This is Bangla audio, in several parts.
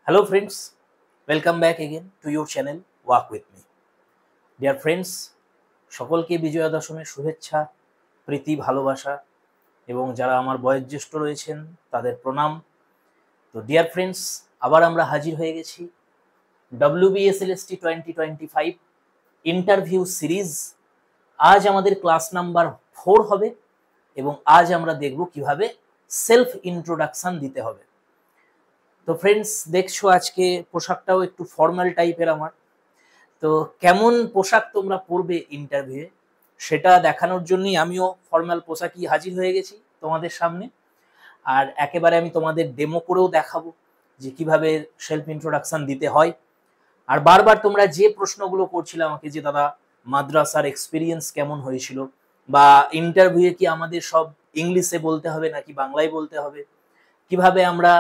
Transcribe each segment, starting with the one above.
Hello friends, welcome back again to your channel Walk with me. Dear friends, সকলকে বিজয়া দশমীর শুভেচ্ছা, প্রীতি, ভালোবাসা এবং যারা আমার বয়োজ্যেষ্ঠ রয়েছেন তাদের প্রণাম। তো ডিয়ার ফ্রেন্ডস, আবার আমরা হাজির হয়ে গেছি WBSLST 2025 ইন্টারভিউ সিরিজ। আজ আমাদের ক্লাস নাম্বার 4 হবে এবং আজ আমরা দেখব কিভাবে সেলফ ইন্ট্রোডাকশন দিতে হবে। তো ফ্রেন্ডস, দেখছো আজকে পোশাকটাও একটু ফর্মাল টাইপের আমার। তো কেমন পোশাক তোমরা পরবে ইন্টারভিউয়ে সেটা দেখানোর জন্যই আমিও ফর্মাল পোশাকই হাজির হয়ে গেছি তোমাদের সামনে। আর একেবারে আমি তোমাদের ডেমো করেও দেখাবো যে কিভাবে সেলফ ইন্ট্রোডাকশন দিতে হয়। আর বারবার তোমরা যে প্রশ্নগুলো করছিলে আমাকে যে দাদা মাদ্রাসার এক্সপিরিয়েন্স কেমন হয়েছিল, বা ইন্টারভিউয়ে কি আমাদের সব ইংলিশে বলতে হবে নাকি বাংলায় বলতে হবে, কিভাবে আমরা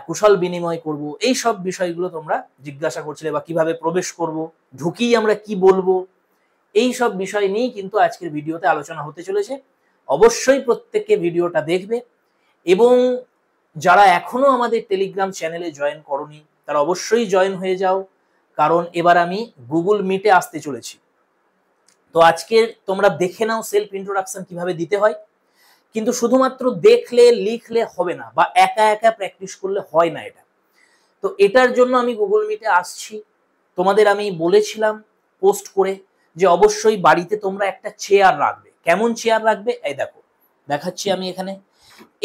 কুশল বিনিময় করব, এই সব বিষয়গুলো তোমরা জিজ্ঞাসা করছিলে, বা কিভাবে প্রবেশ করব, ঢুকিয়ে আমরা কি বলবো, এই সব বিষয় নিয়েই কিন্তু আজকের ভিডিওতে আলোচনা হতে চলেছে। অবশ্যই প্রত্যেককে ভিডিওটা দেখবে এবং যারা এখনো আমাদের টেলিগ্রাম চ্যানেলে জয়েন করোনি তারা অবশ্যই জয়েন হয়ে যাও, কারণ এবার আমি গুগল মিটে আসতে চলেছি। তো আজকে তোমরা দেখে নাও সেলফ ইন্ট্রোডাকশন কিভাবে দিতে হয়। কিন্তু শুধুমাত্র দেখলে লিখলে হবে না, বা একা একা প্র্যাকটিস করলে হয় না এটা। তো এটার জন্য আমি গুগল মিটে আসছি। তোমাদের আমি বলেছিলাম পোস্ট করে যে অবশ্যই বাড়িতে তোমরা একটা চেয়ার রাখবে। কেমন চেয়ার রাখবে এই দেখো, দেখাচ্ছি আমি এখানে।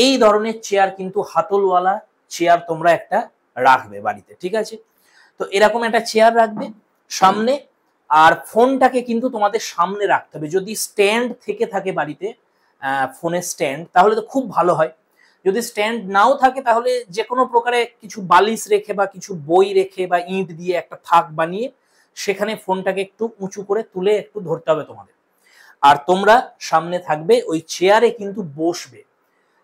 এই ধরনের চেয়ার, কিন্তু হাতলওয়ালা চেয়ার তোমরা একটা রাখবে বাড়িতে, ঠিক আছে? তো এরকম একটা চেয়ার রাখবে সামনে, আর ফোনটাকে কিন্তু তোমাদের সামনে রাখতে হবে। যদি স্ট্যান্ড থেকে থাকে বাড়িতে, ফোনের স্ট্যান্ড, তাহলে তো খুব ভালো হয়। যদি স্ট্যান্ড নাও থাকে তাহলে যে কোনো প্রকারে কিছু বালিশ রেখে বা কিছু বই রেখে বা ইঁট দিয়ে একটা থাক বানিয়ে সেখানে ফোনটাকে একটু উঁচু করে তুলে একটু ধরতে হবে তোমাদের। আর তোমরা সামনে থাকবে, ওই চেয়ারে কিন্তু বসবে।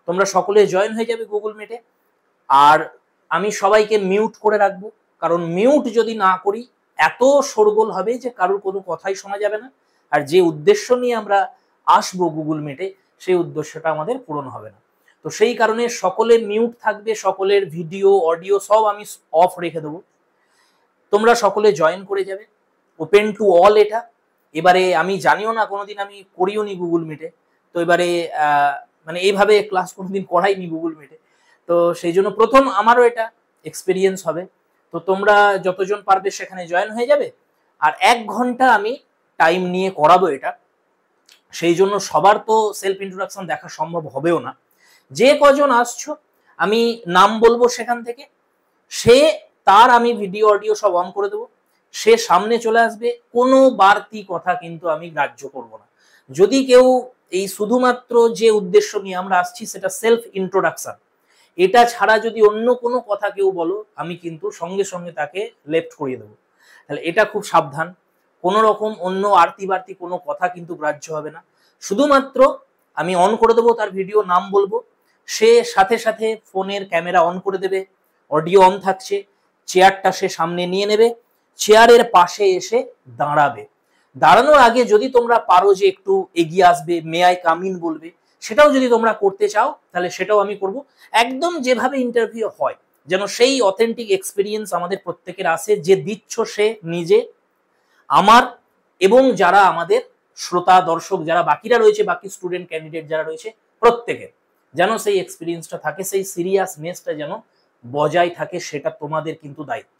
তোমরা সকলে জয়েন হয়ে যাবে গুগল মিটে। আর আমি সবাইকে মিউট করে রাখবো, কারণ মিউট যদি না করি এত শোরগোল হবে যে কারোর কোনো কথাই শোনা যাবে না। আর যে উদ্দেশ্য নিয়ে আমরা আসবো গুগল মিটে সেই উদ্দেশ্যটা আমাদের পূরণ হবে না। তো সেই কারণে সকলে মিউট থাকবে, সকলের ভিডিও অডিও সব আমি অফ রেখে দেবো। তোমরা সকলে জয়েন করে যাবে, ওপেন টু অল এটা। এবারে আমি জানিও না, কোনোদিন আমি করিও নি গুগল মিটে। তো এবারে মানে এইভাবে ক্লাস কোনোদিন করাইনি গুগল মিটে, তো সেই জন্য প্রথম আমারও এটা এক্সপিরিয়েন্স হবে। তো তোমরা যতজন পারবে সেখানে জয়েন হয়ে যাবে। আর 1 ঘন্টা আমি টাইম নিয়ে করাবো এটা। সেই জন্য সবার তো সেলফ ইন্ট্রোডাকশন দেখা সম্ভব হবেও না। যে কজন আসছো আমি নাম বলবো সেখান থেকে, সে তার আমি ভিডিও অডিও সব অন করে দেবো, সে সামনে চলে আসবে। কোনো বাড়তি কথা কিন্তু আমি গ্রাহ্য করব না। যদি কেউ এই শুধুমাত্র যে উদ্দেশ্য নিয়ে আমরা আসছি সেটা সেলফ ইন্ট্রোডাকশন, এটা ছাড়া যদি অন্য কোনো কথা কেউ বলো আমি কিন্তু সঙ্গে সঙ্গে তাকে লেফট করিয়ে দেবো। তাহলে এটা খুব সাবধান। কোনো রকম অন্য আরতি বাড়তি কোনো কথা কিন্তু গ্রাহ্য হবে না। শুধুমাত্র আমি অন করে দেবো তার ভিডিও, নাম বলবো, সে সাথে সাথে ফোনের ক্যামেরা অন করে দেবে, অডিও অন থাকছে, চেয়ারটা সে সামনে নিয়ে নেবে, চেয়ারের পাশে এসে দাঁড়াবে। দাঁড়ানোর আগে যদি তোমরা পারো যে একটু এগিয়ে আসবে, মে আই কাম ইন বলবে, সেটাও যদি তোমরা করতে চাও তাহলে সেটাও আমি করব। একদম যেভাবে ইন্টারভিউ হয়, যেন সেই অথেন্টিক এক্সপিরিয়েন্স আমাদের প্রত্যেকের আসে। যে দিচ্ছ সে নিজে, আমার এবং যারা আমাদের শ্রোতা দর্শক যারা বাকিরা রয়েছে, বাকি স্টুডেন্ট ক্যান্ডিডেট যারা রয়েছে, প্রত্যেকের যেন সেই এক্সপিরিয়েন্সটা থাকে, সেই সিরিয়াসনেসটা যেন বজায় থাকে, সেটা তোমাদের কিন্তু দায়িত্ব।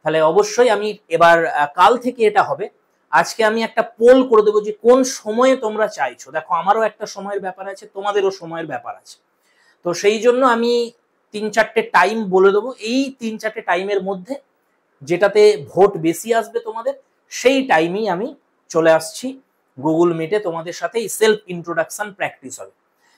তাহলে অবশ্যই আমি এবার কাল থেকে এটা হবে। আজকে আমি একটা পোল করে দেবো যে কোন সময়ে তোমরা চাইছো। দেখো, আমারও একটা সময়ের ব্যাপার আছে, তোমাদেরও সময়ের ব্যাপার আছে। তো সেই জন্য আমি 3-4টে টাইম বলে দেবো। এই 3-4টে টাইমের মধ্যে যেটাতে ভোট বেশি আসবে তোমাদের, সেই টাইমেই আমি চলে আসছি গুগল মিটে। তোমাদের সাথে এই সেলফ ইন্ট্রোডাকশন প্র্যাকটিস হবে,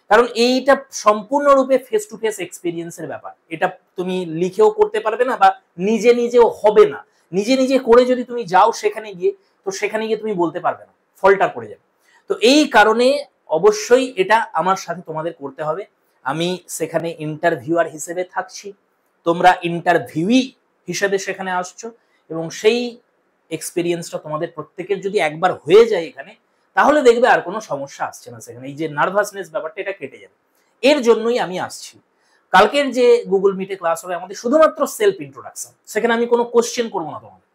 কারণ এইটা সম্পূর্ণরূপে ফেস টু ফেস এক্সপিরিয়েন্সের ব্যাপার। এটা তুমি লিখেও করতে পারবে না, বা নিজে নিজেও হবে না। নিজে নিজে করে যদি তুমি যাও সেখানে গিয়ে, তো সেখানে গিয়ে তুমি বলতে পারবে না, ফলটা করে যাবে। তো এই কারণে অবশ্যই এটা আমার সাথে তোমাদের করতে হবে। আমি সেখানে ইন্টারভিউয়ার হিসেবে থাকছি, তোমরা ইন্টারভিউই হিসেবে সেখানে আসছো, এবং সেই এক্সপিরিয়েন্সটা তোমাদের প্রত্যেকের যদি একবার হয়ে যায় এখানে, তাহলে দেখবে আর কোনো সমস্যা আসছে না সেখানে। এই যে নার্ভাসনেস ব্যাপারটা, এটা কেটে যাবে। এর জন্যই আমি আসছি। কালকের যে গুগল মিটে ক্লাস হবে আমাদের শুধুমাত্র সেলফ ইন্ট্রোডাকশন, সেখানে আমি কোনো কোশ্চেন করবো না তোমাদের।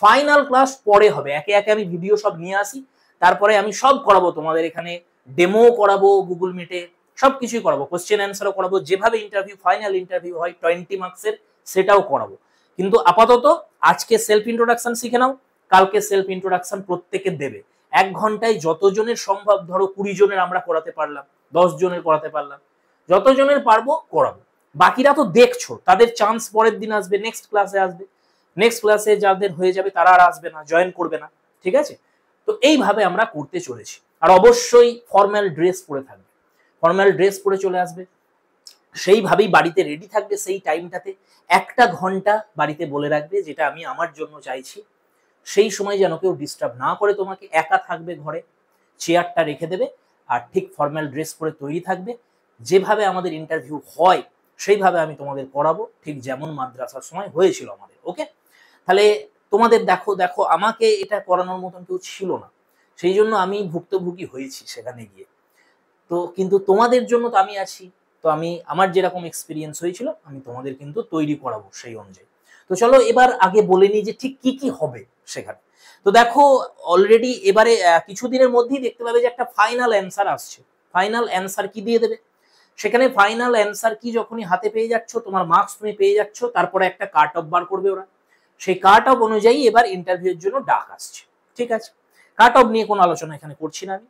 ফাইনাল ক্লাস পরে হবে, একে একে আমি ভিডিও সব নিয়ে আসি, তারপরে আমি সব করাবো তোমাদের, এখানে ডেমো করাবো গুগল মিটে, সবকিছুই করাবো, কোশ্চেন অ্যান্সারও করাবো, যেভাবে ইন্টারভিউ ফাইনাল ইন্টারভিউ হয় 20 মার্কসের সেটাও করাবো। কিন্তু আপাতত আজকে সেলফ ইন্ট্রোডাকশন শিখে নাও, কালকে সেলফ ইন্ট্রোডাকশন প্রত্যেকে দেবে। 1 ঘন্টায় যতজনের সম্ভব, ধরো 20 জনের আমরা করাতে পারলাম, 10 জনের করাতে পারলাম, যতজনের পারবো করাবো। বাকিরা তো দেখছো, তাদের চান্স পরের দিন আসবে, নেক্সট ক্লাসে আসবে, নেক্সট ক্লাসে যাদের হয়ে যাবে তারা আর আসবে না, জয়েন করবে না, ঠিক আছে? তো এইভাবে আমরা করতে চলেছি। আর অবশ্যই ফর্মাল ড্রেস পরে থাকবে, ফর্মাল ড্রেস পরে চলে আসবে, সেইভাবেই বাড়িতে রেডি থাকবে। সেই টাইমটাতে 1টা ঘন্টা বাড়িতে বলে রাখবে যেটা আমি আমার জন্য চাইছি, সেই সময় যেন কেউ ডিস্টার্ব না করে তোমাকে, একা থাকবে ঘরে, চেয়ারটা রেখে দেবে আর ঠিক ফর্মাল ড্রেস পরে তৈরি থাকবে। যেভাবে আমাদের ইন্টারভিউ হয় সেইভাবে আমি তোমাদের করাবো, ঠিক যেমন মাদ্রাসার সময় হয়েছিল আমাদের। ওকে, তাহলে তোমাদের দেখো আমাকে এটা করানোর মতন কেউ ছিল না, সেই জন্য আমি ভুক্তভোগী হয়েছি সেখানে গিয়ে। তো কিন্তু তোমাদের জন্য তো আমি আছি, তো আমি আমার যেরকম এক্সপিরিয়েন্স হয়েছিল আমি তোমাদের কিন্তু তৈরি করাবো সেই অনুযায়ী। তো চলো এবার আগে বলে নিই যে ঠিক কি কি হবে সেখানে। তো দেখো অলরেডি এবারে কিছুদিনের মধ্যেই দেখতে পাবে যে একটা ফাইনাল অ্যান্সার আসছে। ফাইনাল অ্যান্সার কি দিয়ে দেবে সেখানে, ফাইনাল অ্যান্সার কি যখনই হাতে পেয়ে যাচ্ছ, তোমার মার্কস তুমি পেয়ে যাচ্ছ, তারপরে একটা কাট অফ বার করবে ওরা, সেই কাট অফ অনুযায়ী এবার ইন্টারভিউর জন্য ডাক আসছে। ঠিক আছে, কাট অফ নিয়ে কোনো আলোচনা এখানে করছি না আমি।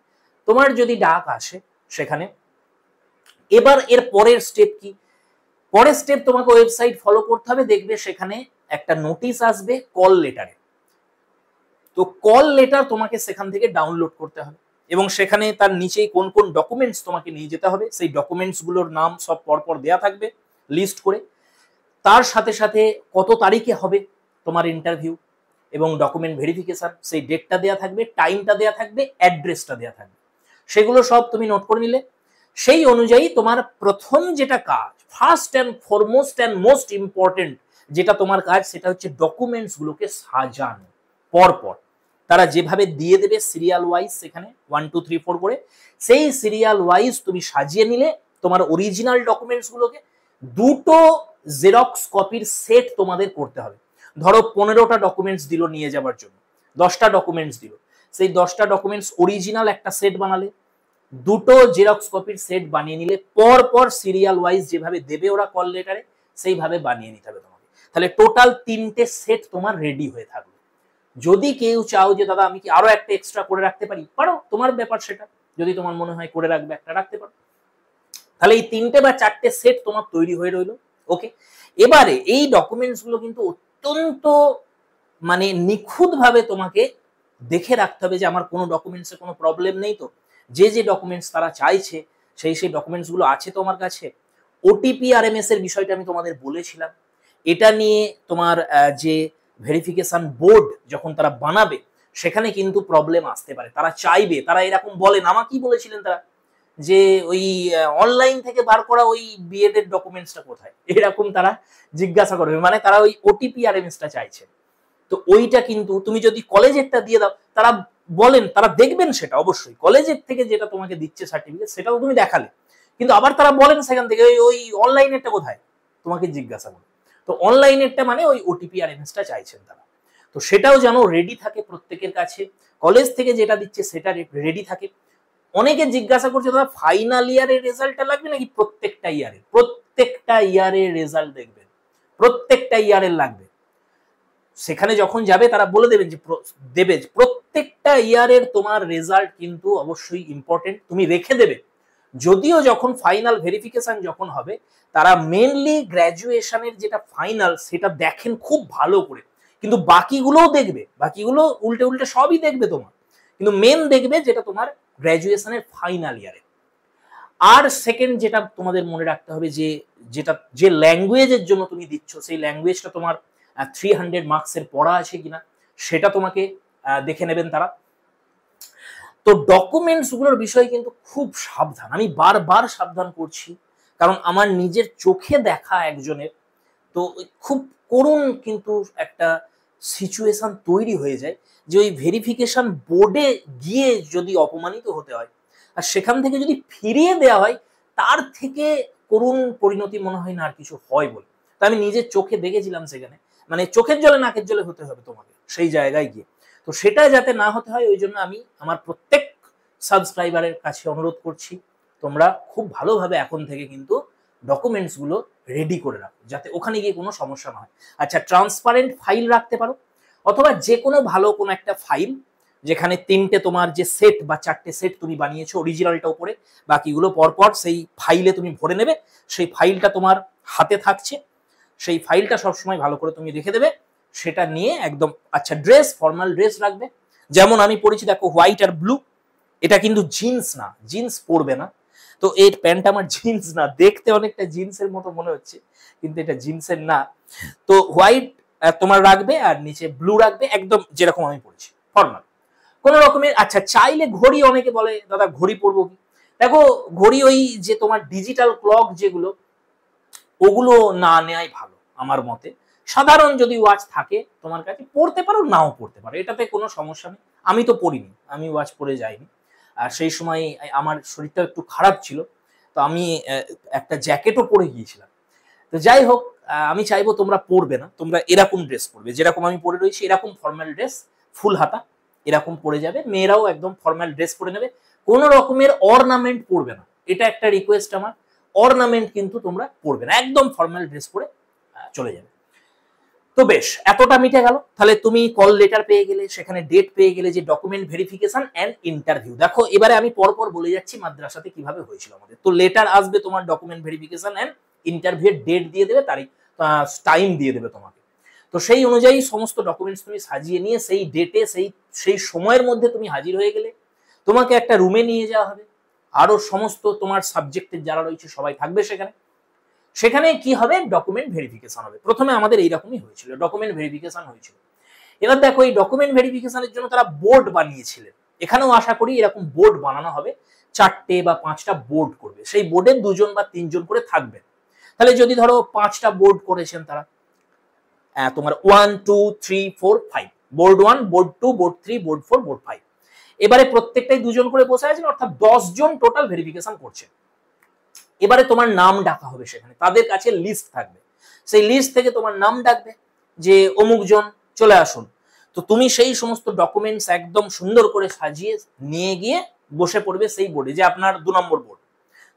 তোমার যদি ডাক আসে সেখানে, এবার এর পরের স্টেপ কি, পরের স্টেপ তোমাকে ওয়েবসাইট ফলো করতে হবে, দেখবে সেখানে একটা নোটিশ আসবে কল লেটারে। তো কল লেটার তোমাকে সেখান থেকে ডাউনলোড করতে হবে এবং সেখানে তার নিচেই কোন কোন ডকুমেন্টস তোমাকে নিয়ে যেতে হবে সেই ডকুমেন্টস গুলোর নাম সব পরপর দেয়া থাকবে লিস্ট করে। তার সাথে সাথে কত তারিখে হবে তোমার ইন্টারভিউ এবং ডকুমেন্ট ভেরিফিকেশন, সেই ডেটটা দেয়া থাকবে, টাইমটা দেয়া থাকবে, অ্যাড্রেসটা দেয়া থাকবে, সেগুলো সব তুমি নোট করে নিলে। সেই অনুযায়ী তোমার প্রথম যেটা কাজ, first and foremost and most important যেটা তোমার কাজ, সেটা হচ্ছে ডকুমেন্টস গুলোকে সাজানো পরপর। তারা যেভাবে দিয়ে দেবে সিরিয়াল ওয়াইজ, সেখানে 1 2 3 4 করে, সেই সিরিয়াল ওয়াইজ তুমি সাজিয়ে নিলে। তোমার অরিজিনাল ডকুমেন্টস গুলোকে দুটো জেরক্স কপির সেট তোমাদের করতে হবে। ধরো 15টা ডকুমেন্টস দিল নিয়ে যাবার জন্য, 10টা ডকুমেন্টস দিল, সেই 10টা ডকুমেন্টস অরিজিনাল একটা সেট বানালে, দুটো জেরক্স কপির সেট বানিয়ে নিলে, পর পর সিরিয়াল ওয়াইজ যেভাবে দেবে ওরা কল লেটারে সেইভাবে বানিয়ে নিতে হবে তোমাকে। তাহলে টোটাল 3টে সেট তোমার রেডি হয়ে থাকবে। যদি কেউ চাও যে দাদা আমি কি আরো একটা এক্সট্রা করে রাখতে পারি, পারো, তোমার ব্যাপার সেটা, যদি তোমার মনে হয় করে রাখবে একটা রাখতে পারো। তাহলে এই 3টে বা 4টে সেট তোমার তৈরি হয়ে রইলো। ওকে, এবারে এই ডকুমেন্টস গুলো কিন্তু অত্যন্ত মানে নিখুঁত ভাবে তোমাকে দেখে রাখতে হবে যে আমার কোনো ডকুমেন্টসে কোনো প্রবলেম নেই তো, যে যে ডকুমেন্টস তারা চাইছে সেই ডকুমেন্টস গুলো আছে তোমার কাছে। ওটিপি আরএমএস এর বিষয়টা আমি তোমাদের বলেছিলাম, এটা নিয়ে তোমার যে ভেরিফিকেশন বোর্ড যখন তারা বানাবে সেখানে কিন্তু প্রবলেম আসতে পারে। তারা চাইবে, তারা এরকম বলেন, আমাকেই বলেছিলেন তারা যে ওই অনলাইন থেকে বার করা ওই বিএড এর ডকুমেন্টসটা কোথায়, এরকম তারা জিজ্ঞাসা করবে, মানে তারা ওই ওটিপি আরএমএসটা চাইছে। তো ওইটা কিন্তু তুমি যদি কলেজেরটা দিয়ে দাও, তারা বলেন, তারা দেখবেন সেটা অবশ্যই, কলেজের থেকে যেটা তোমাকে দিচ্ছে সার্টিফিকেট সেটাও তুমি দেখালে, কিন্তু আবার তারা বলেন সেখান থেকে ওই অনলাইনেরটা কোথায়, তোমাকে জিজ্ঞাসা করে। তো অনলাইনেরটা মানে ওই ওটিপি আরএমএসটা চাইছেন তারা। তো সেটাও যেন রেডি থাকে প্রত্যেকের কাছে, কলেজ থেকে যেটা দিচ্ছে সেটা রেডি থাকে। অনেকে জিজ্ঞাসা করছে দাদা ফাইনাল ইয়ারের রেজাল্টটা লাগবে নাকি প্রত্যেকটা ইয়ারে? প্রত্যেকটা ইয়ারের রেজাল্ট দেখবেন, প্রত্যেকটা ইয়ারের লাগবে। সেখানে যখন যাবে তারা বলে দেবেন যে দেবে প্রত্যেকটা ইয়ারের তোমার রেজাল্ট কিন্তু অবশ্যই ইম্পর্টেন্ট, তুমি রেখে দেবে। যদিও যখন ফাইনাল ভেরিফিকেশন যখন হবে, তারা মেনলি গ্র্যাজুয়েশনের যেটা ফাইনাল সেটা দেখেন খুব ভালো করে, কিন্তু বাকিগুলোও দেখবে, বাকিগুলো উল্টে উল্টে সবই দেখবে তোমার, কিন্তু মেন দেখবে যেটা তোমার গ্র্যাজুয়েশনের ফাইনাল ইয়ারে। আর সেকেন্ড যেটা তোমাদের মনে রাখতে হবে যে যেটা যে ল্যাঙ্গুয়েজের জন্য তুমি দিচ্ছ সেই ল্যাঙ্গুয়েজটা তোমার 300 মার্কসের পড়া আছে কিনা সেটা তোমাকে দেখে নেবেন তারা। তো ডকুমেন্টস গুলোর বিষয় কিন্তু খুব সাবধান, আমি বারবার সাবধান করছি, কারণ আমার নিজের চোখে দেখা একজনের তো খুব করুণ কিন্তু একটা সিচুয়েশন তৈরি হয়ে যায় যে ওই ভেরিফিকেশন বোর্ডে গিয়ে যদি অপমানিত হতে হয় আর সেখান থেকে যদি ফিরিয়ে দেওয়া হয়, তার থেকে করুণ পরিণতি মনে হয় না আর কিছু হয় বলে। তো আমি নিজের চোখে দেখেছিলাম সেখানে, মানে চোখের জলে নাকের জলে হতে হবে তোমাকে সেই জায়গায় গিয়ে। তো সেটা যাতে না হতে হয় ওই জন্য আমি আমার প্রত্যেক সাবস্ক্রাইবারের কাছে অনুরোধ করছি, তোমরা খুব ভালোভাবে এখন থেকে কিন্তু ডকুমেন্টস গুলো রেডি করে রাখো, যাতে ওখানে গিয়ে কোনো সমস্যা না হয়। আচ্ছা, ট্রান্সপারেন্ট ফাইল রাখতে পারো, অথবা যে কোনো ভালো কোনো একটা ফাইল যেখানে তিনটে তোমার যে সেট বা চারটে সেট তুমি বানিয়েছো, অরিজিনালটা উপরে, বাকিগুলো পরপর সেই ফাইলে তুমি ভরে নেবে। সেই ফাইলটা তোমার হাতে থাকছে, সেই ফাইলটা সবসময় ভালো করে তুমি রেখে দেবে। সেটা নিয়ে একদম, আচ্ছা ড্রেস, ফর্মাল ড্রেস রাখবে। যেমন আমি পরেছি দেখো হোয়াইট আর ব্লু, এটা কিন্তু জিন্স না, জিন্স পরবে না। তো এর প্যান্ট আমার জিন্স না, দেখতে অনেকটা জিন্সের মতো মনে হচ্ছে কিন্তু এটা জিন্সের না। তো হোয়াইট তোমার রাখবে আর নিচে ব্লু রাখবে, একদম যেরকম আমি পরেছি ফর্মাল। কোন রকমের, আচ্ছা চাইলে ঘড়ি, অনেকে বলে দাদা ঘড়ি পরবো কি, দেখো ঘড়ি ওই যে তোমার ডিজিটাল ক্লক যেগুলো, ওগুলো না নেওয়াই ভালো আমার মতে। সাধারণ যদি ওয়াচ থাকে তোমার কাছে পড়তে পারো, নাও পড়তে পারো, এটাতে কোনো সমস্যা নেই। আমি তো পড়িনি, আমি ওয়াচ পরে যাইনি। আর সেই সময় আমার শরীরটা একটু খারাপ ছিল, তো আমি একটা জ্যাকেটও পরে গিয়েছিলাম। তো যাই হোক, আমি চাইবো তোমরা পরবে না, তোমরা এরকম ড্রেস পরবে যেরকম আমি পরে রয়েছি, এরকম ফর্মাল ড্রেস, ফুল হাতা এরকম পরে যাবে। মেয়েরাও একদম ফর্মাল ড্রেস পরে নেবে, কোনো রকমের অর্নামেন্ট পরবে না, এটা একটা রিকোয়েস্ট আমার। অর্নামেন্ট কিন্তু তোমরা পরবে না, একদম ফর্মাল ড্রেস পরে চলে যাবে। তো বেশ, এতটা মিটে গেল। তাহলে তুমি কল লেটার পেয়ে গেলে, সেখানে ডেট পেয়ে গেলে, যে ডকুমেন্ট ভেরিফিকেশন এন্ড ইন্টারভিউ। দেখো এবারে আমি পরপর বলে যাচ্ছি মাদ্রাসাতে কিভাবে হয়েছিল আমাদের। তো লেটার আসবে তোমার, ডকুমেন্ট ভেরিফিকেশন এন্ড ইন্টারভিউ এর ডেট দিয়ে দেবে, তারিখ টাইম দিয়ে দেবে তোমাকে। তো সেই অনুযায়ী সমস্ত ডকুমেন্টস তুমি সাজিয়ে নিয়ে সেই ডেটে সেই সময়ের মধ্যে তুমি হাজির হয়ে গেলে। তোমাকে একটা রুমে নিয়ে যাওয়া হবে, আরো সমস্ত তোমার সাবজেক্টের যারা রয়েছে সবাই থাকবে সেখানে। সেখানে কি হবে, ডকুমেন্ট ভেরিফিকেশন হবে। প্রথমে আমাদের এইরকমই হয়েছিল, ডকুমেন্ট ভেরিফিকেশন হয়েছিল। এবার দেখো এই ডকুমেন্ট ভেরিফিকেশনের জন্য তারা বোর্ড বানিয়েছিলেন, এখানেও আশা করি এরকম বোর্ড বানানো হবে, 4টে বা 5টা বোর্ড করবে, সেই বোর্ডে 2জন বা 3জন করে থাকবে। তাহলে যদি ধরো 5টা বোর্ড করেছেন তারা, তোমার 1 2 3 4 5, board 1, board 2, board 3, board 4, board 5। এবারে প্রত্যেকটাই 2জন করে বসে আছেন, অর্থাৎ 10 জন টোটাল ভেরিফিকেশন করছে। এবারে তোমার নাম ডাকা হবে সেখানে, তাদের কাছে লিস্ট থাকবে, সেই লিস্ট থেকে তোমার নাম ডাকবে যে অমুক জন চলে আসুন। তো তুমি সেই সমস্ত ডকুমেন্টস একদম সুন্দর করে সাজিয়ে নিয়ে গিয়ে বসে পড়বে সেই বোর্ডে, যে আপনার 2 নম্বর বোর্ড।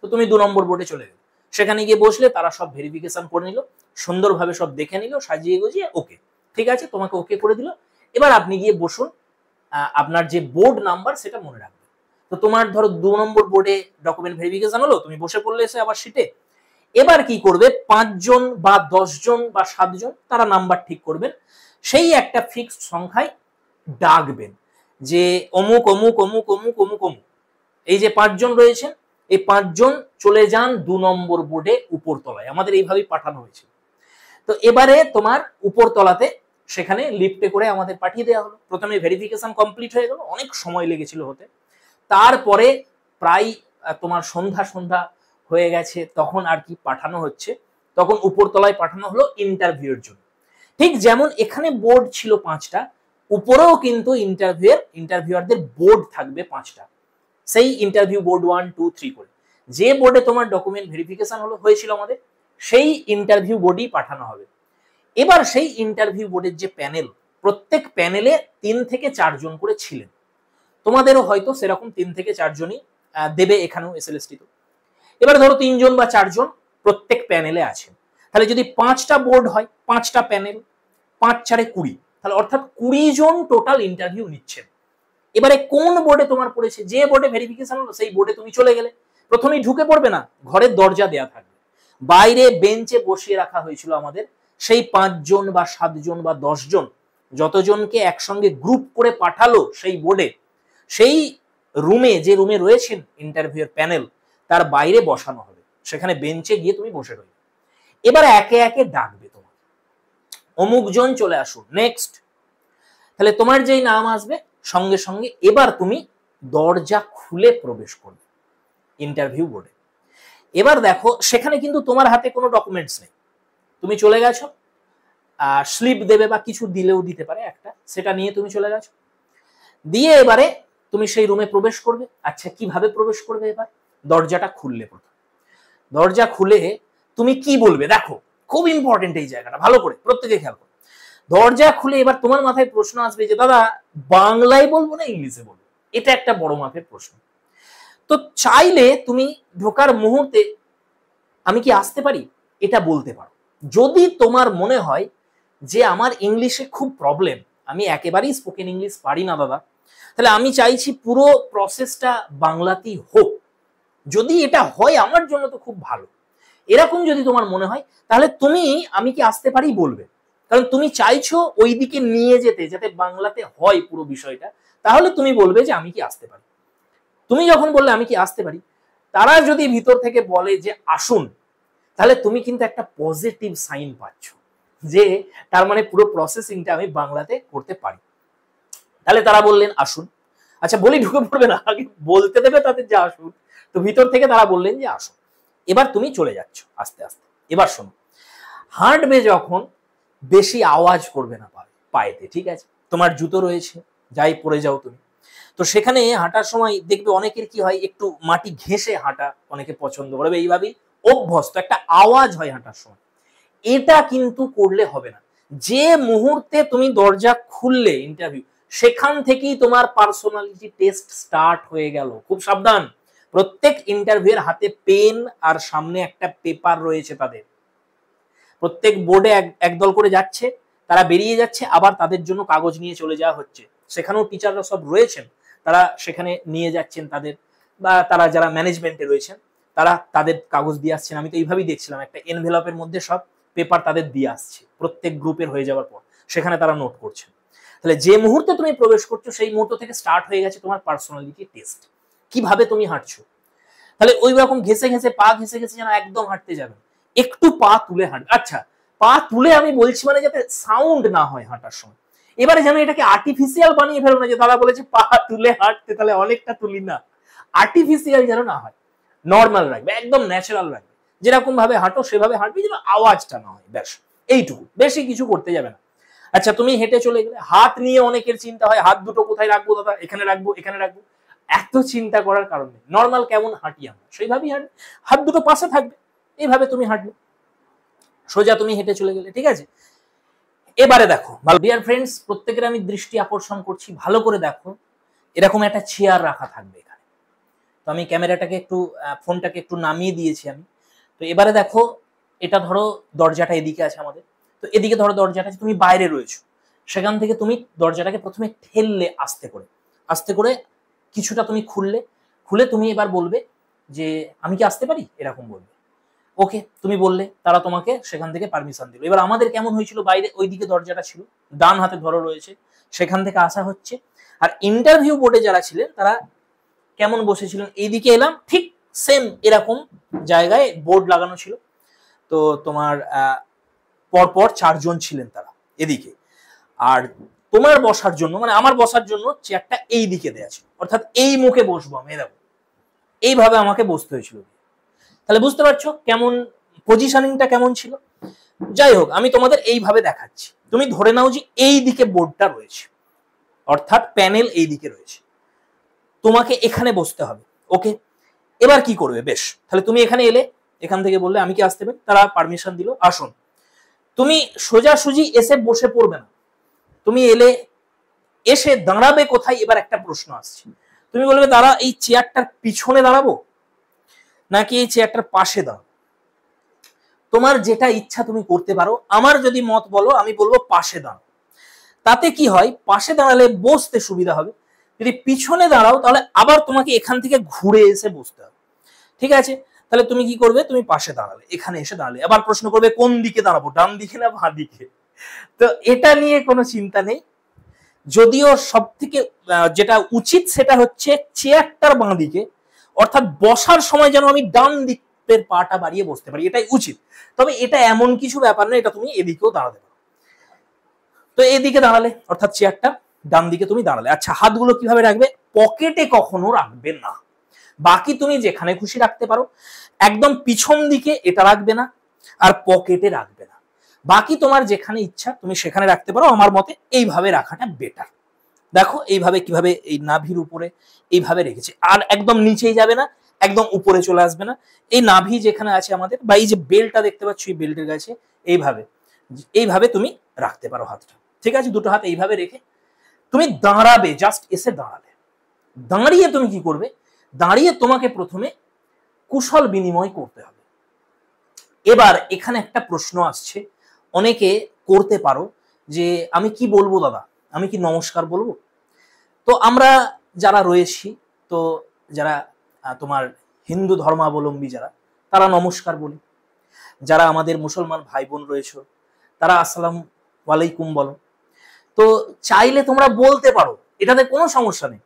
তো তুমি 2 নম্বর বোর্ডে চলে গেলে, সেখানে গিয়ে বসলে তারা সব ভেরিফিকেশন করে নিল, সুন্দরভাবে সব দেখে নিল, সাজিয়ে গুজিয়ে ওকে, ঠিক আছে তোমাকে ওকে করে দিল। এবার আপনি গিয়ে বসুন, আপনার যে বোর্ড নাম্বার সেটা মনে রাখবেন। তো তোমার ধরো 2 নম্বর বোর্ডে ডকুমেন্ট ভেরিফিকেশন হলো, তুমি বসে পড়লে এসে আবার সিটে। এবার কি করবে, 5 জন বা 10 জন বা 7 জন তারা নাম্বার ঠিক করবেন, সেই একটা ফিক্সড সংখ্যায় ডাকবেন যে অমুক অমুক অমুক অমুক অমুক অমুক। এই যে 5 জন রয়েছেন, এই 5 জন চলে যান 2 নম্বর বোর্ডে উপরতলায়, আমাদের এইভাবেই পাঠানো হয়েছিল। তো এবারে তোমার উপরতলাতে সেখানে লিফটে করে আমাদের পাঠিয়ে দেওয়া হলো। প্রথমে ভেরিফিকেশন কমপ্লিট হয়ে গেল, অনেক সময় লেগেছিল হতে। তারপরে প্রায় তোমার সন্ধ্যা সন্ধ্যা হয়ে গেছে, তখন আর কি পাঠানো হচ্ছে, তখন উপরতলায় পাঠানো হলো ইন্টারভিউর জন্য। ঠিক যেমন এখানে বোর্ড ছিল 5টা, উপরেও কিন্তু ইন্টারভিউয়ারদের বোর্ড থাকবে 5টা, সেই ইন্টারভিউ বোর্ড 1 2 3 করে। যে বোর্ডে তোমার ডকুমেন্ট ভেরিফিকেশন হয়েছিল আমাদের, সেই ইন্টারভিউ বোর্ডই পাঠানো হবে। এবার সেই ইন্টারভিউ বোর্ডের যে প্যানেল, প্রত্যেক প্যানেলে 3 থেকে 4 জন করে ছিলেন, তোমাদেরও হয়তো সেরকম 3 থেকে 4 জনই দেবে এখানেও এসএলএসটি। তো এবার ধরো 3 জন বা 4 জন প্রত্যেক প্যানেলে আছেন, তাহলে যদি 5টা বোর্ড হয়, 5টা প্যানেল, 5 4 20, তাহলে অর্থাৎ 20 জন টোটাল ইন্টারভিউ নিচ্ছেন। এবারে কোন বোর্ডে তোমার পড়েছে, যে বোর্ডে ভেরিফিকেশন হলো সেই বোর্ডে তুমি চলে গেলে, প্রথমেই ঢুকে পড়বে না, ঘরের দরজা দেয়া থাকবে, বাইরে বেঞ্চে বসিয়ে রাখা হয়েছিল আমাদের সেই 5 জন বা 7 জন বা 10 জন, যতজনকে একসঙ্গে গ্রুপ করে পাঠালো সেই বোর্ডে, সেই রুমে, যে রুমে রয়েছেন ইন্টারভিউর প্যানেল, তার বাইরে বসানো হবে, সেখানে বেঞ্চে গিয়ে তুমি বসে রইবে। এবার একে একে ডাকবে তোমার, অমুক জন চলে আসুন, নেক্সট। তাহলে তোমার যেই নাম আসবে সঙ্গে সঙ্গে এবার তুমি দরজা খুলে প্রবেশ করবে ইন্টারভিউ বোর্ডে। এবার দেখো সেখানে কিন্তু তোমার হাতে কোনো ডকুমেন্টস নেই, তুমি চলে গেছো, স্লিপ দেবে বা কিছু দিলেও দিতে পারে একটা, সেটা নিয়ে তুমি চলে গেছো, দিয়ে এবারে তুমি সেই রুমে প্রবেশ করবে। আচ্ছা কিভাবে প্রবেশ করবে, এবার দরজাটা খুললে প্রথম, দরজা খুলে তুমি কি বলবে, দেখো খুব ইম্পর্টেন্ট এই জায়গাটা, ভালো করে প্রত্যেকে খেয়াল করো। দরজা খুলে এবার তোমার মাথায় প্রশ্ন আসবে যে দাদা বাংলায় বলবো না ইংলিশে বলবো, এটা একটা বড় মাপের প্রশ্ন। তো চাইলে তুমি ঢোকার মুহূর্তে আমি কি আসতে পারি এটা বলতে পারো। যদি তোমার মনে হয় যে আমার ইংলিশে খুব প্রবলেম, আমি একেবারেই স্পোকেন ইংলিশ পারি না দাদা, তাহলে আমি চাইছি পুরো প্রসেসটা বাংলাতেই হোক, যদি এটা হয় আমার জন্য তো খুব ভালো। এরকম যদি তোমার মনে হয় তাহলে তুমি আমি কি আসতে পারি বলবে, কারণ তুমি চাইছো ওই দিকে নিয়ে যেতে যাতে বাংলাতে হয় পুরো বিষয়টা, তাহলে তুমি বলবে যে আমি কি আসতে পারি। তুমি যখন বললে আমি কি আসতে পারি, তারা যদি ভিতর থেকে বলে যে আসুন, তাহলে তুমি কিন্তু একটা পজিটিভ সাইন পাচ্ছ যে তার মানে পুরো প্রসেসিংটা আমি বাংলাতে করতে পারি। তাহলে তারা বললেন আসুন, আচ্ছা বলি ঢুকে পড়বে না, আগে বলতে দেবে তাদের যে আসুন। তো ভিতর থেকে তারা বললেন যে আসুন, এবার তুমি চলে যাচ্ছ আস্তে আস্তে। এবার শোনো, হাঁটবে যখন বেশি আওয়াজ করবে না পায়েতে, ঠিক আছে? তোমার জুতো রয়েছে, যাই পরে যাও তুমি, তো সেখানে হাঁটার সময় দেখবে অনেকের কি হয়, একটু মাটি ঘেঁষে হাঁটা অনেকে পছন্দ করবে, এইভাবেই অভ্যস্ত, একটা আওয়াজ হয় হাঁটার সময়। এটা কিন্তু করলে হবে না। যে মুহূর্তে তুমি দরজা খুললে ইন্টারভিউ, সেখান থেকেই তোমার পার্সোনালিটি টেস্ট স্টার্ট হয়ে গেল। খুব সাবধান, প্রত্যেক ইন্টারভিউয়ের হাতে পেন আর সামনে একটা পেপার রয়েছে তাদের। প্রত্যেক বোর্ডে একদল করে যাচ্ছে, তারা বেরিয়ে যাচ্ছে, আবার তাদের জন্য কাগজ নিয়ে চলে যাওয়া হচ্ছে। সেখানেও টিচাররা সব রয়েছেন, তারা সেখানে নিয়ে যাচ্ছেন তাদের, বা তারা যারা ম্যানেজমেন্টে রয়েছেন তারা তাদের কাগজ দিয়ে আসছেন। আমি তো এইভাবেই দেখছিলাম, একটা এনভেলপের মধ্যে সব পেপার তাদের দিয়ে আসছে প্রত্যেক গ্রুপের হয়ে যাওয়ার পর, সেখানে তারা নোট করছেন। তাহলে যে মুহূর্তে তুমি প্রবেশ করছো সেই মুহূর্ত থেকে স্টার্ট হয়ে গেছে তোমার পার্সোনালিটি টেস্ট, কিভাবে তুমি হাঁটছো। তাহলে ওই রকম ঘেসে ঘেসে পা ঘেসে ঘেসে যেন একদম হাঁটতে যাবে, একটু পা তুলে হাঁটবে। আচ্ছা, পা তুলে আমি বলছি মানে যাতে সাউন্ড না হয় হাঁটার সময়। এবারে যেন এটাকে আর্টিফিশিয়াল বানিয়ে ফেলো না, যে দাদা বলেছে পা তুলে হাঁটতে, তাহলে অনেকটা তুলি না, আর্টিফিশিয়াল যেন না হয়, নর্মাল রাখবে, একদম ন্যাচারাল রাখবে, যেরকম ভাবে হাঁটো সেভাবে হাঁটবে, যেন আওয়াজটা না হয়, ব্যাস এইটুকু, বেশি কিছু করতে যাবে না। আচ্ছা, তুমি হেঁটে চলে গেলে, হাত নিয়ে অনেকের চিন্তা হয়, হাত দুটো কোথায় রাখবো দাদা, এখানে রাখবো এখানে রাখবো, এত চিন্তা করার কারণ নেই। নর্মাল কেমন হাঁটি আমরা সেইভাবেই হাঁটবে, হাত দুটো পাশে থাকবে, এইভাবে তুমি হাঁটবে, সোজা তুমি হেঁটে চলে গেলে, ঠিক আছে? এবারে দেখো ভালো ডিয়ার ফ্রেন্ডস, প্রত্যেকের আমি দৃষ্টি আকর্ষণ করছি, ভালো করে দেখো, এরকম একটা চেয়ার রাখা থাকবে এখানে। তো আমি ক্যামেরাটাকে একটু ফোনটাকে একটু নামিয়ে দিয়েছি আমি। তো এবারে দেখো, এটা ধরো দরজাটা এদিকে আছে আমাদের, তো এদিকে ধরো দরজাটা আছে, তুমি বাইরে রয়েছো, সেখান থেকে তুমি দরজাটাকে প্রথমে ঠেললে আস্তে করে, আস্তে করে কিছুটা তুমি খুললে, খুলে তুমি এবার বলবে যে আমি কি আসতে পারি, এরকম বলবে। ওকে, তুমি বললে, তারা তোমাকে সেখান থেকে পারমিশন দিল। এবার আমাদের কেমন হয়েছিল, বাইরে ওইদিকে দরজাটা ছিল, ডান হাতে ধরো রয়েছে, সেখান থেকে আসা হচ্ছে। আর ইন্টারভিউ বোর্ডে যারা ছিলেন তারা কেমন বসেছিলেন, এইদিকে এলাম, ঠিক সেম এরকম জায়গায় বোর্ড লাগানো ছিল। তো তোমার পরপর 4 জন ছিলেন তারা এদিকে, আর তোমার বসার জন্য মানে আমার বসার জন্য চেয়ারটা এই দিকে দেয়া ছিল, অর্থাৎ এই মুখে বসবো আমি, দেখো এইভাবে আমাকে বসতে হয়েছিল। তাহলে বুঝতে পারছো কেমন পজিশনিংটা কেমন ছিল। যাই হোক, আমি তোমাদের এইভাবে দেখাচ্ছি, তুমি ধরে নাও যে এই দিকে বোর্ডটা রয়েছে, অর্থাৎ প্যানেল এই দিকে রয়েছে, তোমাকে এখানে বসতে হবে। ওকে, এবার কি করবে, বেশ, তাহলে তুমি এখানে এলে, এখান থেকে বললে আমি কি আসতে পারি, তারা পারমিশন দিল আসুন। তুমি সোজাসুজি এসে বসে পড়বে না, তুমি এলে, এসে দাঁড়াবে কোথায়, এবার একটা প্রশ্ন আসছে। তুমি বলবে দাঁড়া এই চেয়ারটার পিছনে দাঁড়াবো নাকি এই চেয়ারটার পাশে দাঁড়াবো, তোমার যেটা ইচ্ছা তুমি করতে পারো। আমার যদি মত বলো, আমি বলবো পাশে দাঁড়াও। তাতে কি হয়, পাশে দাঁড়ালে বসতে সুবিধা হবে। যদি পিছনে দাঁড়াও তাহলে আবার তোমাকে এখান থেকে ঘুরে এসে বসতে হবে, ঠিক আছে? তাহলে তুমি কি করবে, তুমি পাশে দাঁড়ালে, এখানে এসে দাঁড়ালে, আবার প্রশ্ন করবে কোন দিকে দাঁড়াবো, ডান দিকে না বাঁ দিকে। তো এটা নিয়ে কোনো চিন্তা নেই, যদিও সব থেকে যেটা উচিত সেটা হচ্ছে চেয়ারটার বাঁ দিকে, অর্থাৎ বসার সময় যেন আমি ডান দিকের পাটা বাড়িয়ে বসতে পারি, এটাই উচিত। তবে এটা এমন কিছু ব্যাপার না, এটা তুমি এদিকেও দাঁড়াতে পারো। তো এদিকে দাঁড়ালে, অর্থাৎ চেয়ারটা ডান দিকে তুমি দাঁড়ালে। আচ্ছা, হাতগুলো কিভাবে রাখবে, পকেটে কখনো রাখবে না, বাকি তুমি যেখানে খুশি রাখতে পারো, একদম পিছন দিকে এটা রাখবে না, আর পকেটে রাখবে না, বাকি তোমার যেখানে ইচ্ছা তুমি সেখানে রাখতে পারো। আমার মতে এইভাবে রাখাটা বেটার। দেখো এইভাবে কিভাবে, এই নাভির উপরে এইভাবে রেখেছে, আর একদম নিচেই যাবে না, একদম উপরে চলে আসবে না, এই নাভি যেখানে আছে আমাদের বা এই যে বেলটা দেখতে পাচ্ছ এই বেল্টের কাছে এইভাবে এইভাবে তুমি রাখতে পারো হাতটা, ঠিক আছে? দুটো হাত এইভাবে রেখে তুমি দাঁড়াবে, জাস্ট এসে দাঁড়ালে। দাঁড়িয়ে তুমি কি করবে? দাঁড়িয়ে তোমাকে প্রথমে কুশল বিনিময় করতে হবে। এবার এখানে একটা প্রশ্ন আসছে, অনেকে করতে পারো যে আমি কি বলবো দাদা, আমি কি নমস্কার বলবো? তো আমরা যারা রয়েছি, তো যারা তোমার হিন্দু ধর্মাবলম্বী যারা, তারা নমস্কার বলি। যারা আমাদের মুসলমান ভাই বোন রয়েছে তারা আসসালামু আলাইকুম বলো। তো চাইলে তোমরা বলতে পারো, এটাতে কোনো সমস্যা নেই।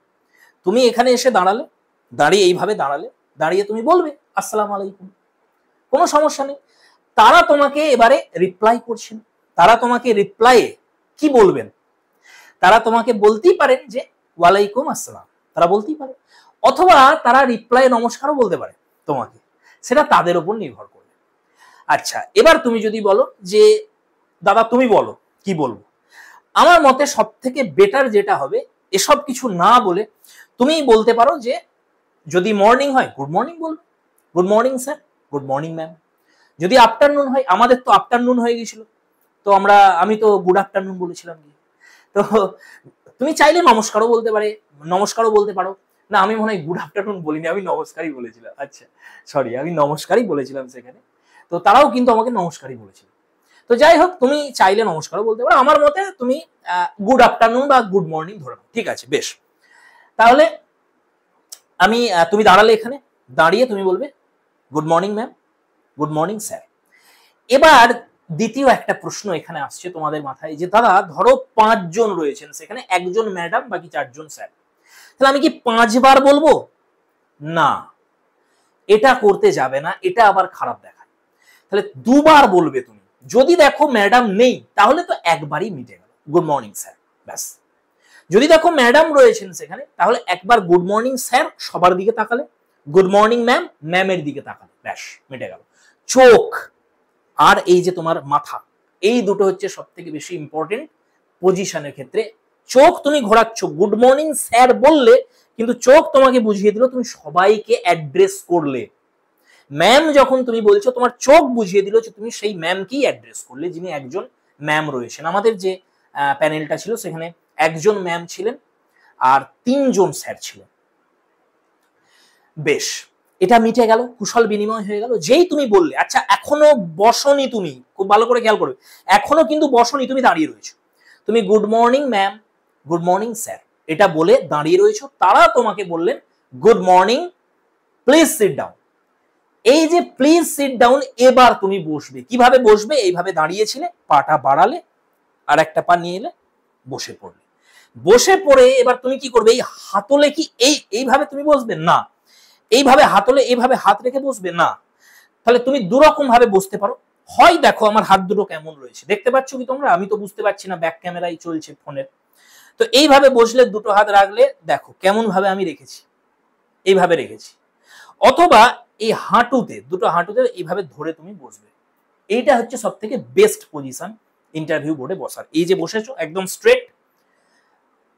তুমি এখানে এসে দাঁড়ালে, দাঁড়িয়ে এইভাবে দাঁড়ালে, দাঁড়িয়ে তুমি বলবে আসসালামু আলাইকুম, কোনো সমস্যা নেই। তারা তোমাকে এবারে রিপ্লাই করছেন, তারা তোমাকে রিপ্লাইয়ে কি বলবেন? তারা তোমাকে বলতেই পারেন যে ওয়ালাইকুম আসসালাম, তারা বলতেই পারে, অথবা তারা রিপ্লাই নমস্কারও বলতে পারে তোমাকে, সেটা তাদের উপর নির্ভর করবে। আচ্ছা, এবার তুমি যদি বলো যে দাদা তুমি বলো কি বলবো, আমার মতে সব থেকে বেটার যেটা হবে, এসব কিছু না বলে তুমি বলতে পারো যে যদি মর্নিং হয় গুড মর্নিং বলবে, good morning sir, good morning ma'am. যদি আফটারনুন হয়, আমাদের তো আফটারনুন হয়ে গেছিল, তো আমি তো গুড আফটারনুন বলেছিলাম। তো তুমি চাইলে নমস্কারও বলতে পারে, নমস্কারও বলতে পারো। না, আমি মনে হয় গুড আফটারনুন বলিনি, আমি নমস্কারই বলেছিলাম। আচ্ছা সরি, আমি নমস্কারই বলেছিলাম সেখানে। তো তারাও কিন্তু আমাকে নমস্কারই বলেছিল। তো যাই হোক, তুমি চাইলে নমস্কারও বলতে পারো। আমার মতে তুমি গুড আফটারনুন বা গুড মর্নিং ধরে নাও, ঠিক আছে? বেশ, তাহলে তুমি দাঁড়ালে, এখানে দাঁড়িয়ে তুমি বলবে good morning ma'am, good morning sir. এবার দ্বিতীয় একটা প্রশ্ন এখানে আসছে তোমাদের মাথায় যে দাদা ধরো 5 জন রয়েছেন সেখানে, একজন ম্যাডাম বাকি 4 জন স্যার, তাহলে আমি কি 5 বার বলবো? না, এটা করতে যাবে না, এটা আবার খারাপ দেখায়। তাহলে 2 বার বলবে তুমি। যদি দেখো ম্যাডাম নেই তাহলে তো একবারই মিটে গেল, গুড মর্নিং স্যার, ব্যাস। যদি দেখো ম্যাডাম রয়েছেন সেখানে, তাহলে একবার গুড মর্নিং স্যার সবার দিকে তাকালে, গুড মর্নিং ম্যাম ম্যামের দিকে তাকালে, ব্যাস মিটে গেল। চোখ আর এই যে তোমার মাথা, এই দুটো হচ্ছে সব থেকে বেশি ইম্পর্টেন্ট পজিশনের ক্ষেত্রে। চোখ তুমি ঘোরাচ্ছ, গুড মর্নিং স্যার বললে, কিন্তু চোখ তোমাকে বুঝিয়ে দিল তুমি সবাইকে অ্যাড্রেস করলে। ম্যাম যখন তুমি বলছো, তোমার চোখ বুঝিয়ে দিল যে তুমি সেই ম্যামকেই অ্যাড্রেস করলে, যিনি একজন ম্যাম রয়েছেন। আমাদের যে প্যানেলটা ছিল সেখানে একজন ম্যাম ছিলেন আর 3 জন স্যার ছিলেন। বেশ, এটা মিটে গেল, কুশল বিনিময় হয়ে গেল। যেই তুমি বললে, আচ্ছা এখনো বসনি, তুমি খুব ভালো করে খেয়াল করবে, এখনো কিন্তু বসনি, তুমি দাঁড়িয়ে রয়েছো। তুমি good morning ma'am, good morning sir এটা বলে দাঁড়িয়ে রয়েছো। তারা তোমাকে বললেন good morning, please sit down. এই যে প্লিজ সিট ডাউন, এবার তুমি বসবে। কিভাবে বসবে? এইভাবে দাঁড়িয়েছিলে, পাটা বাড়ালে, আর একটা পা নিয়ে এলে, বসে পড়লে। বসে পড়ে এবার তুমি কি করবে? এই হাতলে কি এইভাবে তুমি বসবে না, এইভাবে হাতলে এইভাবে হাত রেখে বসবে না। তাহলে তুমি দুরকম ভাবে বসতে পারো। হয় দেখো আমার হাত দুটো কেমন রয়েছে, দেখতে পাচ্ছ কি তোমরা? আমি তো বুঝতে পারছি না, ব্যাক ক্যামেরাই চলছে ফোনের। তো এইভাবে বসলে, দুটো হাত রাখলে, দেখো কেমন ভাবে আমি রেখেছি, এইভাবে রেখেছি। অথবা এই হাঁটুতে, দুটো হাঁটুতে এইভাবে ধরে তুমি বসবে। এইটা হচ্ছে সব থেকে বেস্ট পজিশন ইন্টারভিউ বোর্ডে বসার। এই যে বসেছো একদম স্ট্রেট,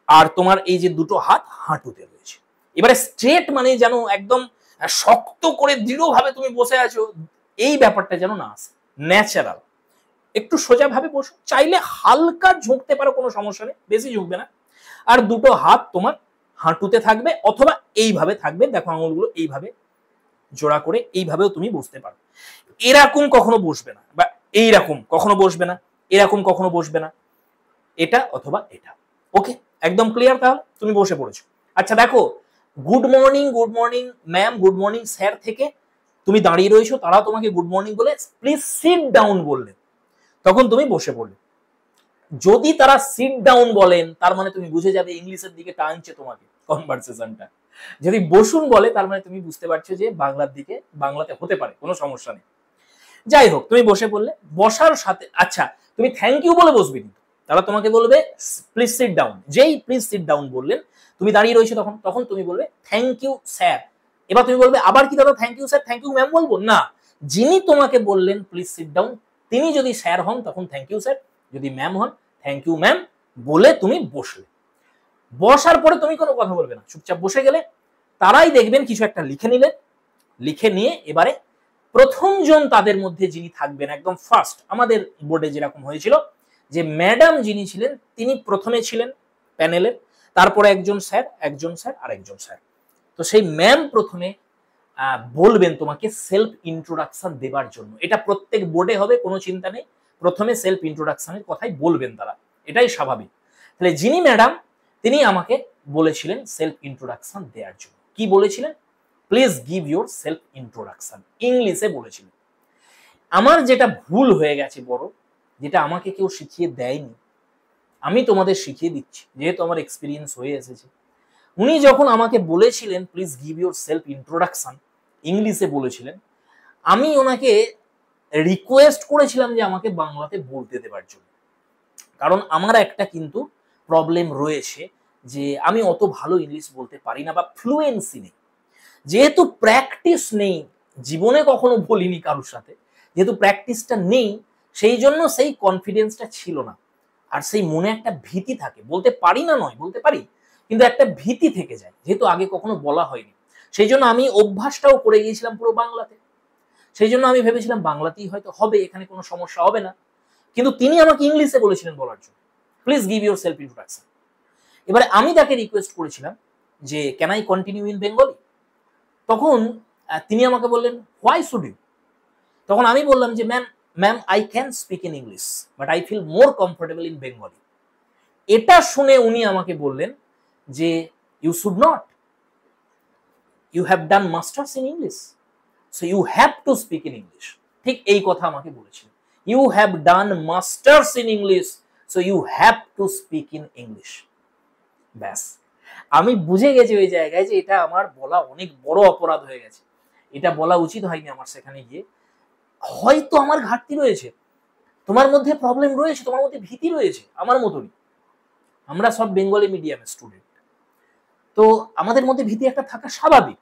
আর তোমার এই যে দুটো হাত হাঁটুতে রয়েছে। এবারে স্ট্রেট মানে যেন একদম শক্ত করে দৃঢ়ভাবে তুমি বসে আছো, এই ব্যাপারটা যেন না আসে, ন্যাচারাল। একটু সোজা ভাবে বসো, চাইলে হালকা ঝুঁকতে পারো, কোনো সমস্যা নেই, বেশি ঝুঁকবে না। আর দুটো হাত তোমার হাঁটুতে থাকবে, অথবা এইভাবে থাকবে, দেখো আঙুলগুলো এইভাবে জোড়া করে, এইভাবেও তুমি বসতে পারো। এরকম কখনো বসবে না, বা এইরকম কখনো বসবে না, এরকম কখনো বসবে না, এটা অথবা এটা। ওকে, একদম ক্লিয়ার? তাহলে তুমি বসে পড়েছো। আচ্ছা দেখো, good morning ma'am, good morning sir থেকে তুমি দাঁড়িয়ে রয়েছো, তারা তোমাকে গুড মর্নিং বলে প্লিজ সিট ডাউন বললে, তখন তুমি বসে পড়লে। যদি তারা সিট ডাউন বলেন, তার মানে তুমি বুঝে যাবে ইংলিশের দিকে টানছে তোমাকে কনভারসেশনটা। যদি বসুন বলে, তার মানে তুমি বুঝতে পারছো যে বাংলার দিকে, বাংলাতে হতে পারে, কোনো সমস্যা নেই। যাই হোক, তুমি বসে পড়লে। বসার সাথে আচ্ছা তুমি থ্যাংক ইউ বলে বসবে, কিন্তু তারা তোমাকে বলবে প্লিজ সিট ডাউন। যেই প্লিজ সিট ডাউন বললেন, তুমি দাঁড়িয়ে রয়েছো, তখন তুমি বলবে থ্যাংক ইউ স্যার। এবার তুমি বলবে আবার কি দাদা thank you sir, thank you ma'am বলবো না, যিনি তোমাকে বললেন প্লিজ সিট ডাউন, তিনি যদি স্যার হন তখন থ্যাংক ইউ স্যার, যদি ম্যাম হন থ্যাংক ইউ ম্যাম বলে তুমি বসলে। বসার পরে তুমি কোনো কথা বলবে না, চুপচাপ বসে গেলে। তারাই দেখবেন কিছু একটা লিখে নিলেন, লিখে নিয়ে এবারে প্রথম জন তাদের মধ্যে যিনি থাকবেন একদম ফার্স্ট, আমাদের বোর্ডে যেরকম হয়েছিল যে ম্যাডাম যিনি ছিলেন তিনি প্রথমে ছিলেন প্যানেলের, তারপরে একজন স্যার, একজন স্যার আর একজন স্যার। তো সেই ম্যাম প্রথমে বলবেন তোমাকে সেলফ ইন্ট্রোডাকশন দেবার জন্য। এটা প্রত্যেক বোর্ডে হবে, কোনো চিন্তা নেই। প্রথমে সেলফ ইন্ট্রোডাকশনের কথাই বলবেন তারা, এটাই স্বাভাবিক। তাহলে যিনি ম্যাডাম তিনি আমাকে বলেছিলেন সেলফ ইন্ট্রোডাকশন দেওয়ার জন্য। কি বলেছিলেন? Please give your self introduction, ইংলিশে বলেছিলেন। আমার যেটা ভুল হয়ে গেছে বড়, যেটা আমাকে কেউ শিখিয়ে দেয়নি, আমি তোমাদের শিখিয়ে দিচ্ছি যেহেতু আমার এক্সপিরিয়েন্স হয়ে এসেছে। উনি যখন আমাকে বলেছিলেন please give your self introduction, ইংলিশে বলেছিলেন, আমি ওনাকে রিকোয়েস্ট করেছিলাম যে আমাকে বাংলাতে বলতে দেবার জন্য। কারণ আমার একটা কিন্তু প্রবলেম রয়েছে যে আমি অত ভালো ইংলিশ বলতে পারি না বা ফ্লুয়েন্সি নেই। যেহেতু প্র্যাকটিস নেই, জীবনে কখনো বলিনি কারোর সাথে, যেহেতু প্র্যাকটিসটা নেই সেই জন্য সেই কনফিডেন্সটা ছিল না। আর সেই মনে একটা ভীতি থাকে, বলতে পারি না নয়, বলতে পারি, কিন্তু একটা ভীতি থেকে যায় যেহেতু আগে কখনো বলা হয়নি। সেই জন্য আমি অভ্যাসটাও করে গিয়েছিলাম পুরো বাংলাতে। সেই জন্য আমি ভেবেছিলাম বাংলাতেই হয়তো হবে, এখানে কোনো সমস্যা হবে না। কিন্তু তিনি আমাকে ইংলিশে বলেছিলেন বলার জন্য, please give your self introduction. এবারে আমি তাকে রিকোয়েস্ট করেছিলাম যে can I continue in Bengali. তখন তিনি আমাকে বললেন হোয়াই শুড ইউ। তখন আমি বললাম যে ma'am I can speak in English but I feel more comfortable in Bengali. এটা শুনে উনি আমাকে বললেন যে you should not, you have done masters in English, so you have to speak in English. ঠিক এই কথা আমাকে বলেছিলেন, you have done masters in English, so you have to speak in English. ব্যাস, আমি বুঝে গেছি ওই জায়গায় যে এটা আমার বলা অনেক বড় অপরাধ হয়ে গেছে, এটা বলা উচিত হয়নি আমার সেখানে গিয়ে। হয়তো আমার ঘাটতি রয়েছে, তোমার মধ্যে প্রবলেম রয়েছে, তোমার মধ্যে ভীতি রয়েছে, আমার মতনই। আমরা সব বেঙ্গলি মিডিয়ামের স্টুডেন্ট, তো আমাদের মধ্যে ভীতি একটা থাকা স্বাভাবিক।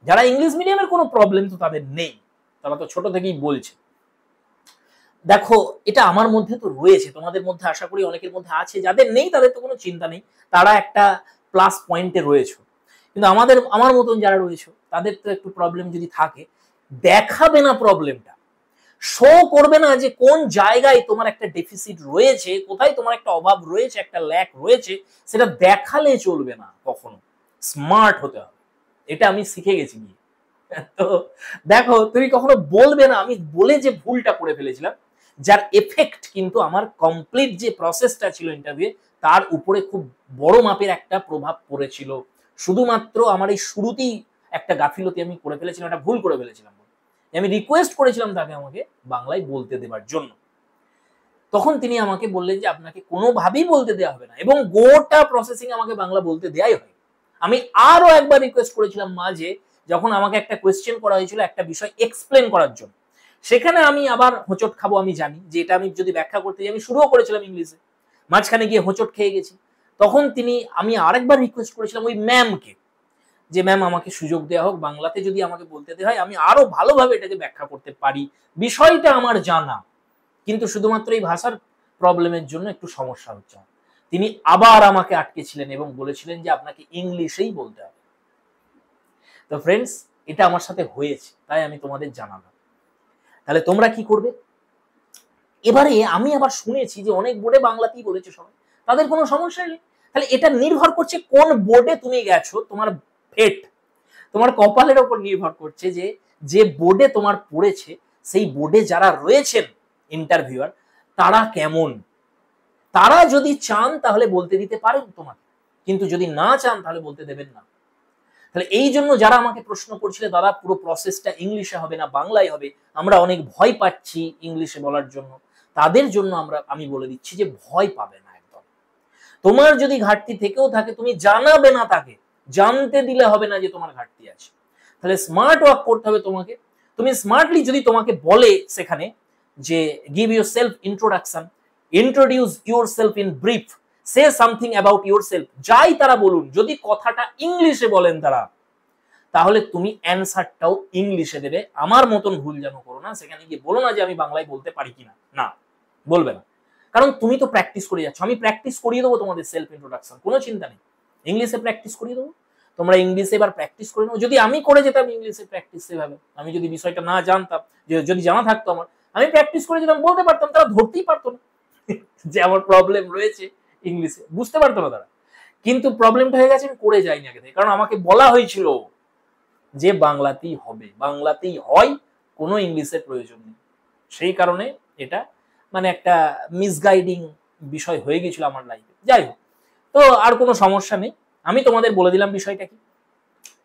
যারা ইংলিশ মিডিয়ামের কোনো প্রবলেম তো তাদের নেই, তারা তো ছোট থেকেই বলছে। দেখো এটা আমার মধ্যে তো রয়েছে, তোমাদের মধ্যে আশা করি অনেকের মধ্যে আছে, যাদের নেই তাদের তো কোনো চিন্তা নেই, তারা একটা প্লাস পয়েন্টে রয়েছে। কিন্তু আমার মতন যারা রয়েছে তাদের তো একটু প্রবলেম যদি থাকে, দেখাবে না প্রবলেমটা, শো করবে না যে কোন জায়গায় তোমার একটা ডেফিসিট রয়েছে, কোথায় তোমার একটা অভাব রয়েছে, একটা ল্যাক রয়েছে, সেটা দেখালে চলবে না কখনো। স্মার্ট হতে হবে, এটা আমি শিখে গেছি গিয়ে। তো দেখো তুমি কখনো বলবে না আমি বলে যে ভুলটা করে ফেলেছিলাম, যার এফেক্ট কিন্তু আমার কমপ্লিট যে প্রসেসটা ছিল ইন্টারভিউ তার উপরে খুব বড় মাপের একটা প্রভাব পড়েছিল। শুধুমাত্র আমার এই শুরুতেই একটা গাফিলতি আমি করে ফেলেছিলাম, একটা ভুল করে ফেলেছিলাম। আমি রিকোয়েস্ট করেছিলাম তাকে আমাকে বাংলায় বলতে দেবার জন্য। তখন তিনি আমাকে বললেন যে আপনাকে কোনোভাবেই বলতে দেওয়া হবে না, এবং গোটা প্রসেসিং আমাকে বাংলা বলতে দেয়াই হয়। আমি আরো একবার রিকোয়েস্ট করেছিলাম মাঝে, যখন আমাকে একটা কোয়েশ্চেন করা হয়েছিল একটা বিষয় এক্সপ্লেন করার জন্য, সেখানে আমি আবার হোঁচট খাবো, আমি জানি যে এটা আমি যদি ব্যাখ্যা করতে যাই, আমি শুরুও করেছিলাম ইংলিশে, মাঝখানে গিয়ে হোঁচট খেয়ে গেছি। তখন আমি আরেকবার রিকোয়েস্ট করেছিলাম ওই ম্যামকে যে ম্যাম আমাকে সুযোগ দেওয়া হোক, বাংলাতে যদি আমাকে বলতে দেওয়া হয় আমি আরো ভালোভাবে এটাকে ব্যাখ্যা করতে পারি, বিষয়টা আমার জানা, কিন্তু শুধুমাত্র এই ভাষার প্রবলেমের জন্য একটু সমস্যা হচ্ছে। তিনি আবার আমাকে আটকেছিলেন এবং বলেছিলেন যে আপনাকে ইংলিশেই বলতে হবে। তো ফ্রেন্ডস, এটা আমার সাথে হয়েছে, তাই আমি তোমাদের জানালাম। তাহলে তোমরা কি করবে? এবারে আমি আবার শুনেছি যে অনেক বোর্ডে বাংলাতেই বলেছে সবাই, তাদের কোনো সমস্যা নেই। তাহলে এটা নির্ভর করছে কোন বোর্ডে তুমি গেছো, তোমার ফেট, তোমার কপালের ওপর নির্ভর করছে যে যে বোর্ডে তোমার পড়েছে সেই বোর্ডে যারা রয়েছেন ইন্টারভিউয়ার তারা কেমন। তারা যদি চান তাহলে বলতে দিতে পারেন তোমাকে, কিন্তু যদি না চান তাহলে বলতে দেবেন না। তাহলে এই জন্য যারা আমাকে প্রশ্ন করছিল দাদা পুরো প্রসেসটা ইংলিশে হবে না বাংলায় হবে, আমরা অনেক ভয় পাচ্ছি ইংলিশে বলার জন্য, তাদের জন্য আমি বলে দিচ্ছি যে ভয় পাবে না একদম। তোমার যদি ঘাটতি থেকেও থাকে তুমি জানাবে না, তাকে জানতে দিলে হবে না যে তোমার ঘাটতি আছে। তাহলে স্মার্ট ওয়ার্ক করতে হবে তোমাকে। তুমি স্মার্টলি যদি তোমাকে বলে সেখানে যে give your self introduction, introduce your self in brief, say something about your self, যাই তারা বলুন, যদি কথাটা ইংলিশে বলেন তারা, তাহলে তুমি অ্যান্সারটাও ইংলিশে দেবে। আমার মতন ভুল যেন করো না, সেখানে গিয়ে বলো না যে আমি বাংলায় বলতে পারি কিনা, না বলবে না, কারণ তুমি তো প্র্যাকটিস করে যাচ্ছ। আমি প্র্যাকটিস করিয়ে দেবো তোমাদের সেলফ ইন্ট্রোডাকশন, কোনো চিন্তা নেই, ইংলিশে প্র্যাকটিস করিয়ে দেবো। তোমরা ইংলিশে এবার প্র্যাকটিস করে নাও। যদি আমি করে যেতাম ইংলিশে প্র্যাকটিস সেভাবে, আমি যদি বিষয়টা না জানতাম, যদি জানা থাকতো আমার, আমি প্র্যাকটিস করে যেতাম, বলতে পারতাম, তারা ধরতেই পারতো না যে আমার প্রবলেম রয়েছে ইংলিশে, বুঝতে পারতো না তারা। কিন্তু প্রবলেমটা হয়ে গেছে আমি করে যাইনি আগে থেকে, কারণ আমাকে বলা হয়েছিল যে বাংলাতেই হবে, বাংলাতেই হয়, কোনো ইংলিশের প্রয়োজন নেই। সেই কারণে এটা মানে একটা মিসগাইডিং বিষয় হয়ে গেছিল আমার লাইফে। যাই হোক, তো আর কোনো সমস্যা নেই, আমি তোমাদের বলে দিলাম বিষয়টা কি।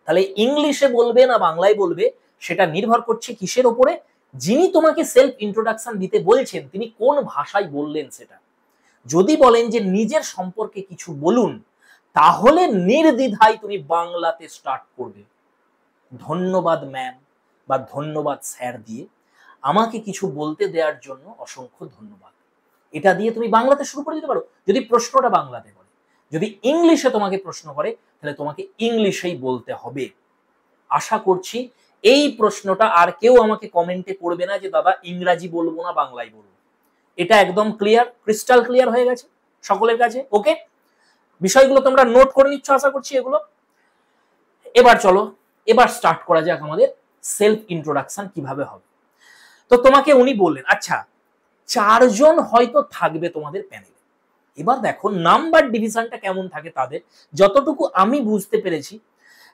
তাহলে ইংলিশে বলবে না বাংলায় বলবে সেটা নির্ভর করছে কিসের ওপরে? যিনি তোমাকে সেলফ ইন্ট্রোডাকশন দিতে বলছেন তিনি কোন ভাষায় বললেন সেটা। যদি বলেন যে নিজের সম্পর্কে কিছু বলুন, তাহলে নির্দ্বিধায় তুমি বাংলাতে স্টার্ট করবে। ধন্যবাদ ম্যাম বা ধন্যবাদ স্যার দিয়ে আমাকে কিছু বলতে দেওয়ার জন্য অসংখ্য ধন্যবাদ, এটা দিয়ে তুমি বাংলাতে শুরু করে দিতে পারো, যদি প্রশ্নটা বাংলাতে করে। যদি ইংলিশে তোমাকে প্রশ্ন করে তাহলে তোমাকে ইংলিশেই বলতে হবে। আশা করছি এই প্রশ্নটা আর কেউ আমাকে কমেন্টে করবে না যে দাদা ইংরাজি বলবো না বাংলায় বলবো। এটা একদম ক্লিয়ার, ক্রিস্টাল ক্লিয়ার হয়ে গেছে সকলের কাছে। ওকে, বিষয়গুলো তোমরা নোট করে নিচ্ছ আশা করছি এগুলো। এবার চলো, এবার স্টার্ট করা যাক আমাদের সেলফ ইন্ট্রোডাকশন কিভাবে হবে। তো তোমাকে উনি বললেন, আচ্ছা 4 জন হয়তো থাকবে তোমাদের প্যানেলে। এবার দেখো নাম্বার ডিভিশনটা কেমন থাকে তাদের, যতটুকু আমি বুঝতে পেরেছি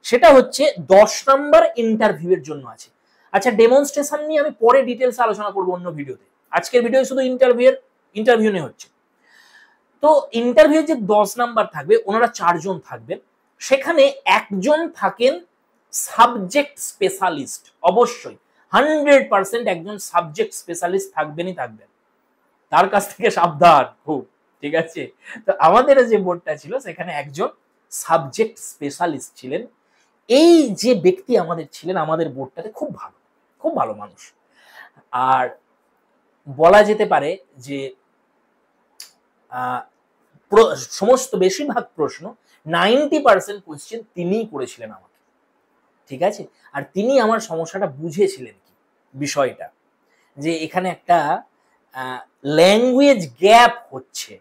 সেটা হচ্ছে 10 নাম্বার ইন্টারভিউ এর জন্য আছে। আচ্ছা, ডেমনস্ট্রেশন নিয়ে আমি পরে ডিটেলস আলোচনা করব অন্য ভিডিওতে, আজকের ভিডিও শুধু ইন্টারভিউ নিয়ে হচ্ছে। তো ইন্টারভিউ যে 10 নাম্বার থাকবে, ওনারা 4 জন থাকবেন, সেখানে একজন থাকেন সাবজেক্ট স্পেশালিস্ট, অবশ্যই 100% একজন সাবজেক্ট স্পেশালিস্ট থাকবেনই থাকবেন, তার কাছ থেকে সাবধান খুব, ঠিক আছে? তো আমাদের যে বোর্ডটা ছিল সেখানে একজন সাবজেক্ট স্পেশালিস্ট ছিলেন। এই যে ব্যক্তি আমাদের ছিলেন আমাদের বোর্ডটাতে, খুব ভালো, খুব ভালো মানুষ। আর বলা যেতে পারে যে সমস্ত বেশিরভাগ প্রশ্ন 90% কোয়েশ্চেন তিনিই করেছিলেন আমাকে, ঠিক আছে? আর তিনি আমার সমস্যাটা বুঝেছিলেন কি বিষয়টা, যে এখানে একটা ল্যাঙ্গুয়েজ গ্যাপ হচ্ছে,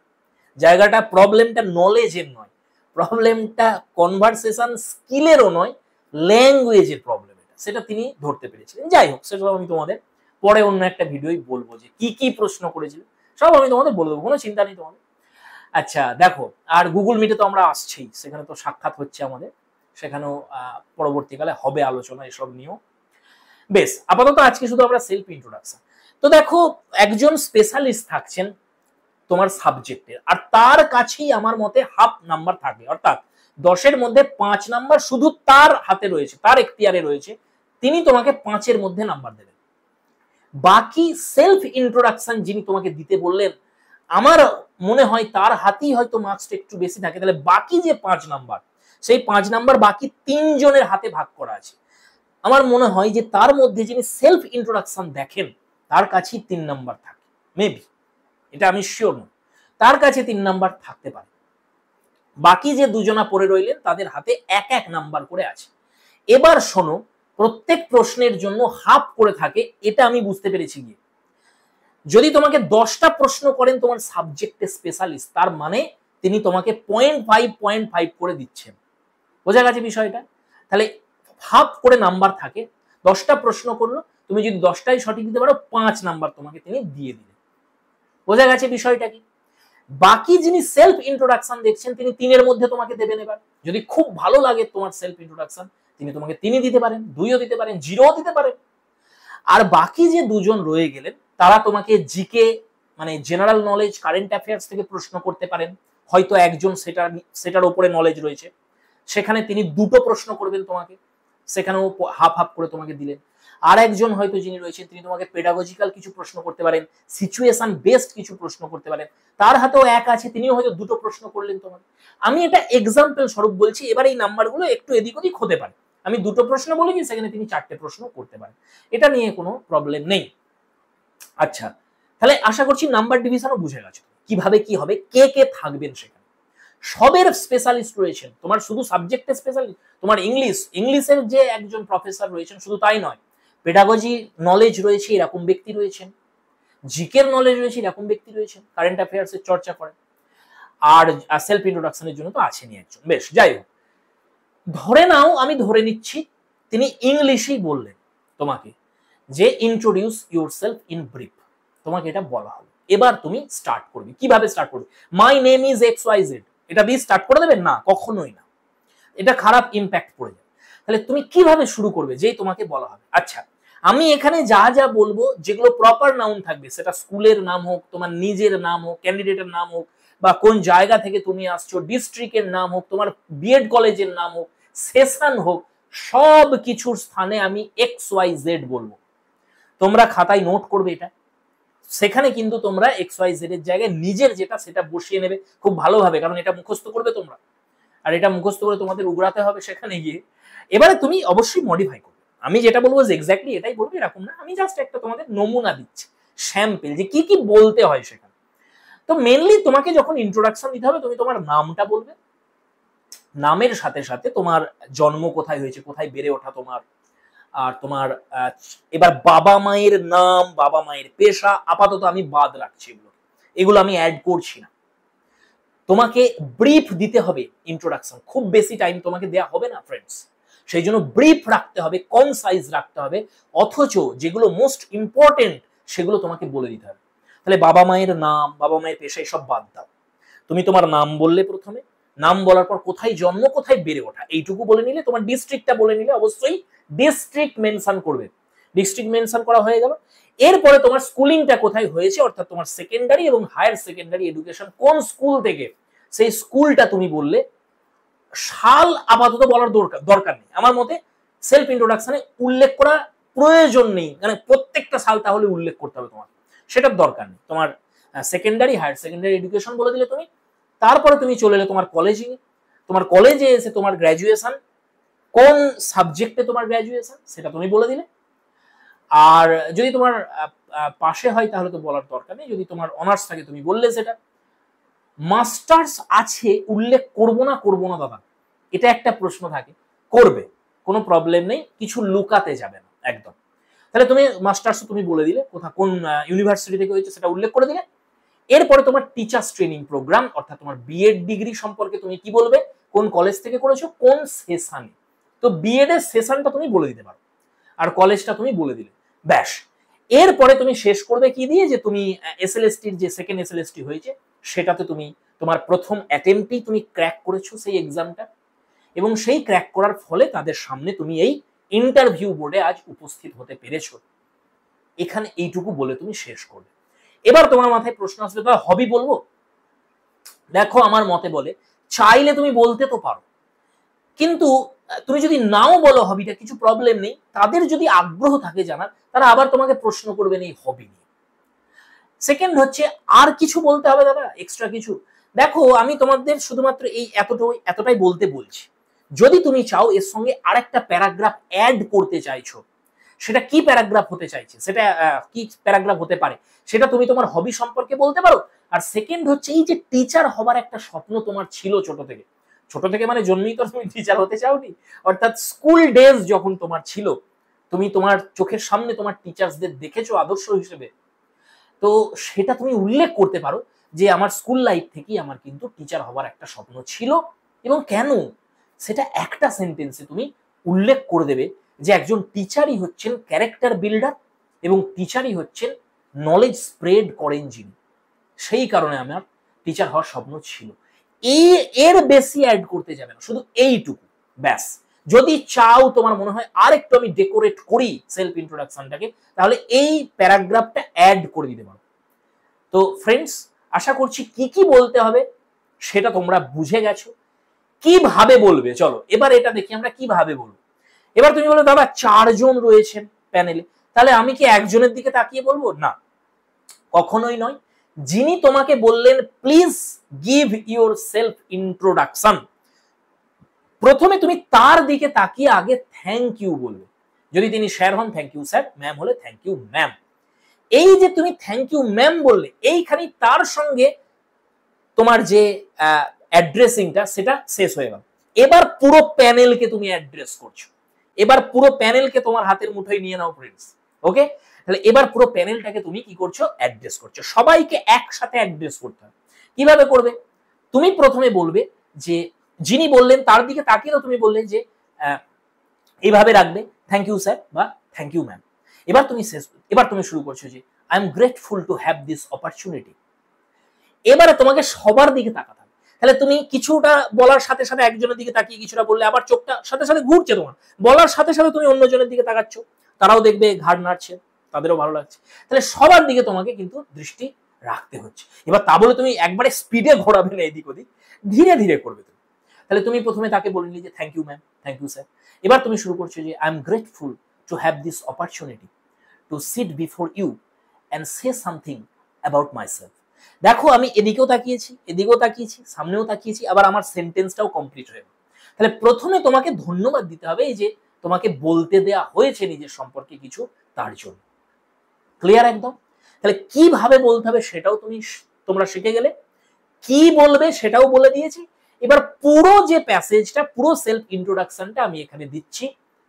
জায়গাটা প্রবলেমটা নলেজের নয়, প্রবলেমটা কনভারসেশন স্কিলেরও নয়, ল্যাঙ্গুয়েজের প্রবলেম এটা, সেটা তিনি ধরতে পেরেছিলেন। যাই হোক, সেটা আমি তোমাদের পরে অন্য একটা ভিডিওই বলবো যে কি কি প্রশ্ন করেছিল, সব আমি তোমাদের বলে দেবো, কোনো চিন্তা নেই তোমাদের। আচ্ছা দেখো, আর গুগল মিটে তো আমরা আসছেই, সেখানে তো সাক্ষাৎ হচ্ছে আমাদের, সেখানেও পরবর্তীকালে হবে আলোচনা এসব নিয়েও। বেশ, আপাতত আজকে শুধু আমরা সেলফ ইন্ট্রোডাকশন। তো দেখো, একজন স্পেশালিস্ট থাকছেন তোমার সাবজেক্টের, আর তার কাছেই আমার মতে হাফ নাম্বার থাকবে, অর্থাৎ 10-এর মধ্যে 5 নাম্বার শুধু তার হাতে রয়েছে, তার এখতিয়ারে রয়েছে, তিনি তোমাকে 5-এর মধ্যে নাম্বার দেবেন। বাকি সেলফ ইন্ট্রোডাকশন যিনি তোমাকে দিতে বললেন, আমার মনে হয় তার হাতেই হয়তো মার্কসটা একটু বেশি থাকে, তাহলে বাকি যে 5 নাম্বার, সেই 5 নাম্বার বাকি 3 জনের হাতে ভাগ করা আছে। আমার মনে হয় যে তার মধ্যে যিনি সেলফ ইন্ট্রোডাকশন দেখেন তার কাছেই 3 নাম্বার থাকে, মেবি, এটা আমি শিওর নই, তার কাছে 3 নাম্বার থাকতে পারে। বাকি যে দুজনা পড়ে রইলেন তাদের হাতে 1-1 নাম্বার করে আছে। এবার শোনো, প্রত্যেক প্রশ্নের জন্য হাফ করে থাকে, এটা আমি বুঝতে পেরেছি গিয়ে। যদি তোমাকে 10টা প্রশ্ন করেন তোমার সাবজেক্টে স্পেশালিস্ট, তার মানে তিনি তোমাকে 0.5 করে দিচ্ছেন, বোঝা গেছে বিষয়টা? তাহলে হাফ করে নাম্বার থাকে, 10টা প্রশ্ন করলো, তুমি যদি 10টাই সঠিক দিতে পারো 5 নাম্বার তোমাকে তিনি দিয়ে দিলেন, বোঝা গেছে বিষয়টা কি? বাকি যিনি সেলফ ইন্ট্রোডাকশন দেখছেন তিনি 3-এর মধ্যে তোমাকে দেবেন। এবার যদি খুব ভালো লাগে তোমার সেলফ ইন্ট্রোডাকশন, তিনি তোমাকে 3 দিতে পারেন, 2ও দিতে পারেন, 0ও দিতে পারেন। আর বাকি যে দুজন রয়ে গেলেন তারা তোমাকে জিকে মানে জেনারেল নলেজ, কারেন্ট অ্যাফেয়ার্স থেকে প্রশ্ন করতে পারেন, হয়তো একজন সেটার উপরে নলেজ রয়েছে, সেখানে তিনি 2টো প্রশ্ন করবেন তোমাকে, সেখানেও হাফ হাফ করে তোমাকে দিলেন। আর একজন হয়তো যিনি রয়েছেন তিনি তোমাকে পেডাগজিক্যাল কিছু প্রশ্ন করতে পারেন, সিচুয়েশন বেসড কিছু প্রশ্ন করতে পারেন, তার হাতেও 1 আছে, তিনিও হয়তো 2টো প্রশ্ন করলেন তোমাকে। আমি এটা এক্সাম্পল স্বরূপ বলছি, এবার এই নাম্বারগুলো একটু এদিক ওদিক হতে পারে, আমি 2টো প্রশ্ন বলেছি, সেখানে তিনি 4টে প্রশ্ন করতে পারেন, এটা নিয়ে কোনো প্রবলেম নেই। আচ্ছা, তাহলে আশা করছি নাম্বার ডিভিশনও বুঝে গেছো কিভাবে কি হবে, কে কে থাকবেন সেখানে। সবের স্পেশালিস্ট রয়েছেন, তোমার শুধু সাবজেক্টে স্পেশালিস্ট, তোমার ইংলিশের যে একজন প্রফেসর রয়েছেন, শুধু তাই নয়, পেডাগজি নলেজ রয়েছে এরকম ব্যক্তি রয়েছেন, জিকের নলেজ রয়েছে এরকম ব্যক্তি রয়েছেন, কারেন্ট অ্যাফেয়ার্স এর চর্চা করেন, আর সেলফ ইন্ট্রোডাকশনের জন্য তো আছেনই একজন। বেশ, যাই হোক, ধরে নাও, আমি ধরে নিচ্ছি তিনি ইংলিশেই বললেন তোমাকে যে ইন্ট্রোডিউস ইউরসেলফ ইন ব্রিফ, তোমাকে এটা বলা হলো। এবার তুমি স্টার্ট করবে। কিভাবে স্টার্ট করবে? My name is X Y Z, এটা দিয়ে স্টার্ট করে দেবে? না, কখনোই না, এটা খারাপ ইম্প্যাক্ট পড়ে যাবে। তাহলে তুমি কিভাবে শুরু করবে? যেই তোমাকে বলা হবে। আচ্ছা, আমি এখানে যা যা বলবো যেগুলো প্রপার নাউন থাকবে, সেটা স্কুলের নাম হোক, তোমার নিজের নাম হোক, ক্যান্ডিডেটের নাম হোক, বা কোন জায়গা থেকে তুমি আসছো, ডিস্ট্রিক্টের নাম হোক, তোমার বিএড কলেজের নাম হোক, সেশন হোক, সব কিছুর স্থানে আমি এক্স ওয়াই জেড বলবো। তোমরা খাতায় নোট করবে এটা। সেখানে কিন্তু তোমরা এক্স ওয়াই জেড এর জায়গায় নিজের যেটা সেটা বসিয়ে নেবে খুব ভালোভাবে, কারণ এটা মুখস্থ করবে তোমরা, আর এটা মুখস্থ করে তোমাদের উগড়াতে হবে সেখানে গিয়ে। এবারে তুমি অবশ্যই মডিফাই করবে। আমি যেটা বলবো যে এক্স্যাক্টলি এটাই বলবে এরকম না, আমি জাস্ট একটা তোমাদের নমুনা দিচ্ছি, স্যাম্পল, যে কি কি বলতে হয় সেখানে। তো মেনলি তোমাকে যখন ইন্ট্রোডাকশন দিতে হবে, তুমি তোমার নামটা বলবে, নামের সাথে সাথে তোমার জন্ম কোথায় হয়েছে, কোথায় বেড়ে ওঠা তোমার, আর তোমার এবার বাবা মায়ের নাম, বাবা মায়ের পেশা আপাতত আমি বাদ রাখছি, এগুলো আমি অ্যাড করছি না। তোমাকে ব্রিফ দিতে হবে ইন্ট্রোডাকশন, খুব বেশি টাইম তোমাকে দেওয়া হবে না ফ্রেন্ডস, সেই জন্য ব্রিফ রাখতে হবে, কনসাইজ রাখতে হবে, অথচ যেগুলো মোস্ট ইম্পর্টেন্ট সেগুলো তোমাকে বলে দিতে হবে। তাহলে বাবা মায়ের নাম, বাবা মায়ের পেশা এসব বাদ দাও, তুমি তোমার নাম বললে, প্রথমে নাম বলার পর কোথায় জন্ম, কোথায় বেড়ে ওঠা, এইটুকু বলে নিলে, তোমার ডিস্ট্রিক্টটা বলে নিলে, অবশ্যই ডিস্ট্রিক্ট মেনশন করবে, ডিস্ট্রিক্ট মেনশন করা হয়ে গেল। এরপরে তোমার স্কুলিংটা কোথায় হয়েছে, অর্থাৎ তোমার সেকেন্ডারি এবং হায়ার সেকেন্ডারি এডুকেশন কোন স্কুল থেকে, সেই স্কুলটা তুমি বললে। সাল আপাতত বলার দরকার নেই আমার মতে, সেলফ ইন্ট্রোডাকশনে উল্লেখ করা প্রয়োজন নেই, মানে প্রত্যেকটা সাল তাহলে উল্লেখ করতে হবে তোমার, সেটার দরকার নেই। তোমার সেকেন্ডারি, হায়ার সেকেন্ডারি এডুকেশন বলে দিলে তুমি, তারপরে তুমি চলে এলে তোমার কলেজিং, তোমার কলেজে এসে তোমার গ্র্যাজুয়েশন, কোন সাবজেক্টে তোমার গ্র্যাজুয়েশন সেটা তুমি বলে দিলে। আর যদি তোমার পাশে হয় তাহলে তো বলার দরকার নেই, যদি তোমার অনার্স থাকে তুমি বললে সেটা। মাস্টার্স আছে উল্লেখ করবো না দাদা, এটা একটা প্রশ্ন থাকে, করবে, কোনো প্রবলেম নেই, কিছু লুকাতে যাবে না একদম। তাহলে তুমি মাস্টার্স তুমি বলে দিলে, কোন ইউনিভার্সিটি থেকে হয়েছে সেটা উল্লেখ করে দিলে। এরপরে তোমার টিচার্স ট্রেনিং প্রোগ্রাম, অর্থাৎ তোমার বিএড ডিগ্রি সম্পর্কে তুমি কি বলবে, কোন কলেজ থেকে করেছো, কোন সেশনে। তো বিএড এর সেশনটা তুমি বলে দিতে পারো, আর কলেজটা তুমি বলে দিলে, ব্যাস। এরপরে তুমি শেষ করবে কি দিয়ে, যে তুমি এসএলএসটির যে সেকেন্ড এসএলএসটি হয়েছে সেটাতে তুমি তোমার প্রথম অ্যাটেম্পটেই তুমি ক্র্যাক করেছো সেই এক্সামটা, এবং সেই ক্র্যাক করার ফলে তাদের সামনে তুমি এই ইন্টারভিউ বোর্ডে আজ উপস্থিত হতে পেরেছো। এখানে এইটুকু বলে তুমি শেষ করবে। এবার তোমার মাথায় প্রশ্ন আসবে, তাহলে হবি বলবো? দেখো, আমার মতে বলে চাইলে তুমি বলতে তো পারো, কিন্তু তুমি যদি নাও বলো হবিটা, কিছু প্রবলেম নেই, তাদের যদি আগ্রহ থাকে জানার, তারা আবার তোমাকে প্রশ্ন করবে এই হবি নিয়ে। সেকেন্ড হচ্ছে, আর কিছু বলতে হবে দাদা, এক্সট্রা কিছু? দেখো, আমি তোমাদের শুধুমাত্র এই এতটাই বলতে বলছি। যদি তুমি চাও এর সঙ্গে আরেকটা প্যারাগ্রাফ অ্যাড করতে চাইছো, সেটা কি প্যারাগ্রাফ হতে চাইছে, সেটা কি প্যারাগ্রাফ হতে পারে, সেটা তুমি তোমার হবি সম্পর্কে বলতে পারো। আর সেকেন্ড হচ্ছে, এই যে টিচার হবার একটা স্বপ্ন তোমার ছিল ছোট থেকে মানে জন্মেই তো তুমি টিচার হতে চাওনি, অর্থাৎ স্কুল ডেজ যখন তোমার ছিল, তুমি তোমার চোখের সামনে তোমার টিচার্সদের দেখেছো আদর্শ হিসেবে, তো সেটা তুমি উল্লেখ করতে পারো যে আমার স্কুল লাইফ থেকেই আমার কিন্তু টিচার হবার একটা স্বপ্ন ছিল, এবং কেন, সেটা একটা সেন্টেন্সে তুমি উল্লেখ করে দেবে যে একজন টিচারই হচ্ছেন ক্যারেক্টার বিল্ডার, এবং টিচারই হচ্ছেন নলেজ স্প্রেড করেন যিনি, সেই কারণে আমার টিচার হওয়ার স্বপ্ন ছিল। এর বেশি অ্যাড করতে যাবে না, শুধু এইটুকু ব্যাস। যদি চাও, তোমার মনে হয় আর একটু আমি ডেকোরেট করি সেলফ ইন্ট্রোডাকশনটাকে, তাহলে এই প্যারাগ্রাফটা অ্যাড করে দিতে পারো। তো ফ্রেন্ডস, আশা করছি কি কি বলতে হবে সেটা তোমরা বুঝে গেছো। কিভাবে বলবে, চলো এবার এটা দেখি আমরা কিভাবে বলবো। এবার তুমি বলো, দাদা 4 জন রয়েছেন প্যানেলে, তাহলে আমি কি একজনের দিকে তাকিয়ে বলবো? না, কখনোই নয়। যিনি তোমাকে বললেন please give your self introduction, প্রথমে তুমি তার দিকে তাকিয়ে আগে থ্যাংক ইউ বলবে। যদি তিনি স্যার হন, থ্যাংক ইউ স্যার, ম্যাম হলে থ্যাংক ইউ ম্যাম। এই যে তুমি থ্যাংক ইউ ম্যাম বললে, এইখানে তার সঙ্গে তোমার যে অ্যাড্রেসিংটা সেটা শেষ হয়ে গেল। এবার পুরো প্যানেলকে তুমি অ্যাড্রেস করছো, এবার পুরো প্যানেলকে তোমার হাতের মুঠোয় নিয়ে নাও ফ্রেন্ডস, ওকে? তাহলে এবার পুরো প্যানেলটাকে তুমি কি করছো, অ্যাড্রেস করছো, সবাইকে একসাথে অ্যাড্রেস করতে হবে। কিভাবে করবে? তুমি প্রথমে বলবে যে যিনি বললেন তার দিকে তাকিয়ে তো তুমি বললে যে এইভাবে রাখবে, থ্যাংক ইউ স্যার বা থ্যাংক ইউ ম্যাম। এবার তুমি শুরু করছো যে I am grateful to have this opportunity. এবারে তোমাকে সবার দিকে তাকাতে হবে। তাহলে তুমি কিছুটা বলার সাথে সাথে একজনের দিকে তাকিয়ে কিছুটা বললে, আবার চোখটা সাথে সাথে ঘুরছে তোমার, বলার সাথে সাথে তুমি অন্যজনের দিকে তাকাচ্ছ, তারাও দেখবে ঘাড় নাড়ছে, তাদেরও ভালো লাগছে। তাহলে সবার দিকে তোমাকে কিন্তু দৃষ্টি রাখতে হচ্ছে। এবার তা বলে তুমি একবারে স্পিডে ঘোরাবে না এদিক ওদিক, ধীরে ধীরে করবে তুমি। তাহলে তুমি প্রথমে তাকে বলে নিলে যে thank you ma'am, thank you sir. এবার তুমি শুরু করছো যে I am grateful to have this opportunity to sit before you and say something about myself. দেখো আমি এদিকেও তাকিয়েছি, এদিকেও তাকিয়েছি, সামনেও তাকিয়েছি, আবার আমার সেন্টেন্সটাও কমপ্লিট হয়ে গেল। তাহলে প্রথমে তোমাকে ধন্যবাদ দিতে হবে এই যে তোমাকে বলতে দেয়া হয়েছে নিজের সম্পর্কে কিছু, তার জন্য। ক্লিয়ার একদম? তাহলে কিভাবে বলতে হবে সেটাও তোমরা শিখে গেলে, কি বলবে সেটাও বলে দিয়েছি। এবার পুরো যে প্যাসেজটা, পুরো সেলফ ইন্ট্রোডাকশনটা আমি এখানে দিচ্ছি,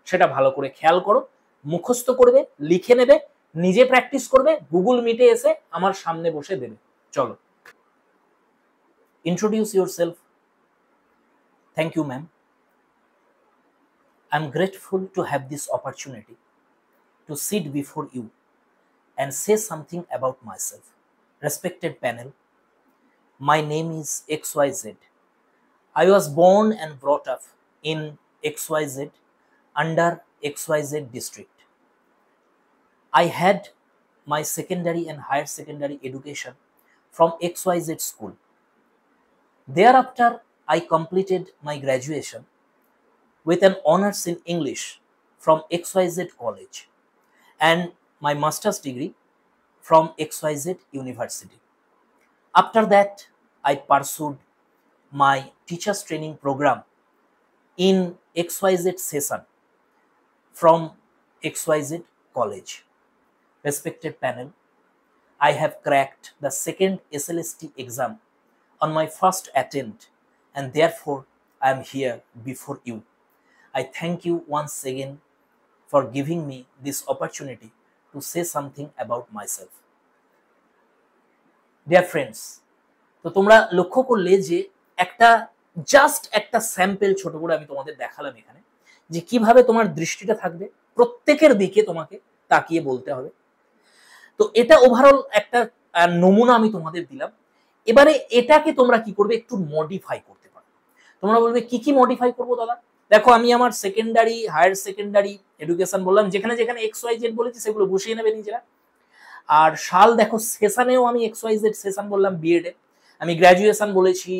সেটা ভালো করে খেয়াল করো, মুখস্থ করবে, লিখে নেবে, নিজে প্র্যাকটিস করবে, গুগল মিটে এসে আমার সামনে বসে দেবে। চলো, introduce yourself. Thank you, ma'am. I'm grateful to have this opportunity to sit before you and say something about myself. Respected panel, my name is XYZ. I was born and brought up in XYZ under XYZ district. I had my secondary and higher secondary education from XYZ school. Thereafter, I completed my graduation with an honors in English from XYZ College and my master's degree from XYZ University. After that, I pursued my teachers training program in XYZ session from XYZ College. Respected panel, I have cracked the second SLST exam on my first attempt, and therefore I am here before you. I thank you once again for giving me this opportunity to say something about myself. Dear friends, তো তোমরা লক্ষ্য করলে যে জাস্ট একটা স্যাম্পল ছোট করে আমি তোমাদের দেখালাম এখানে, যে কিভাবে তোমার দৃষ্টিটা থাকবে, প্রত্যেকের দিকে তোমাকে তাকিয়ে বলতে হবে। তো এটা ওভারঅল একটা নমুনা আমি তোমাদের দিলাম। এবারে এটাকে তোমরা কি করবে, একটু মডিফাই করতে পারো। তোমরা বলবে কি কি মডিফাই করবো দাদা? দেখো আমি আমার সেকেন্ডারি, হায়ার সেকেন্ডারি এডুকেশন বললাম, যেখানে যেখানে XYZ বলেছি সেগুলো বসিয়ে নেবে নিজেরা। আর সাল দেখো, সেশনেও আমি XYZ সেশন বললাম, বিএড এ আমি গ্র্যাজুয়েশন বলেছি,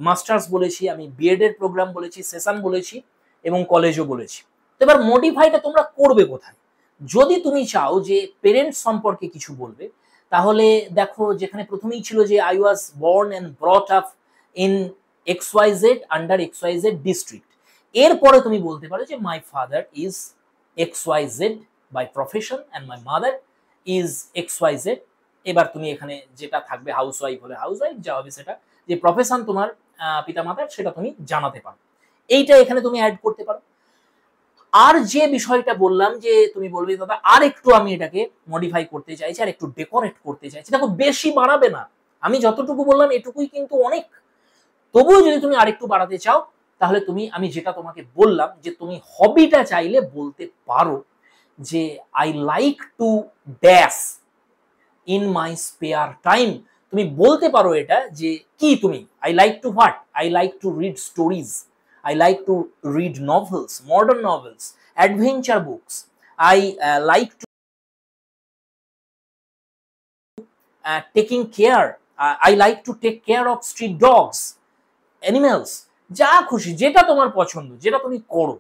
মাস্টার্স বলেছি, আমি বিএড এর প্রোগ্রাম বলেছি, সেশন বলেছি এবং কলেজও বলেছি। তো এবার মডিফাইটা তোমরা করবে কোথায়? যদি তুমি চাও যে পেরেন্টস সম্পর্কে কিছু বলবে, তাহলে দেখো যেখানে প্রথমেই ছিল যে I was born and brought up in XYZ under XYZ district, এরপরে তুমি বলতে পারো যে my father is XYZ by profession and my mother is XYZ। এবার তুমি এখানে যেটা থাকবে, হাউস ওয়াইফ হলে হাউস ওয়াইফ, যা হবে সেটা, যে প্রফেশন তোমার পিতা মাতার সেটা তুমি জানাতে পারো, এইটা এখানে তুমি অ্যাড করতে পারো। আর যে বিষয়টা বললাম যে তুমি বলবে দাদা আর একটু আমি এটাকে মডিফাই করতে চাইছি, আর একটু ডেকোরেট করতে চাইছি, দেখো বেশি বাড়াবে না, আমি যতটুকু বললাম এটুকুই কিন্তু অনেক। তবুও যদি তুমি আরেকটু বাড়াতে চাও, তাহলে আমি যেটা তোমাকে বললাম যে তুমি হবিটা চাইলে বলতে পারো যে I like to dash in my spare time. তুমি বলতে পারো এটা যে কি, তুমি I like to what, I like to read stories, I like to read novels, modern novels, adventure books. I like to taking care. I like to take care of street dogs, animals. যা খুশি, যেটা তোমার পছন্দ, যেটা তুমি করো,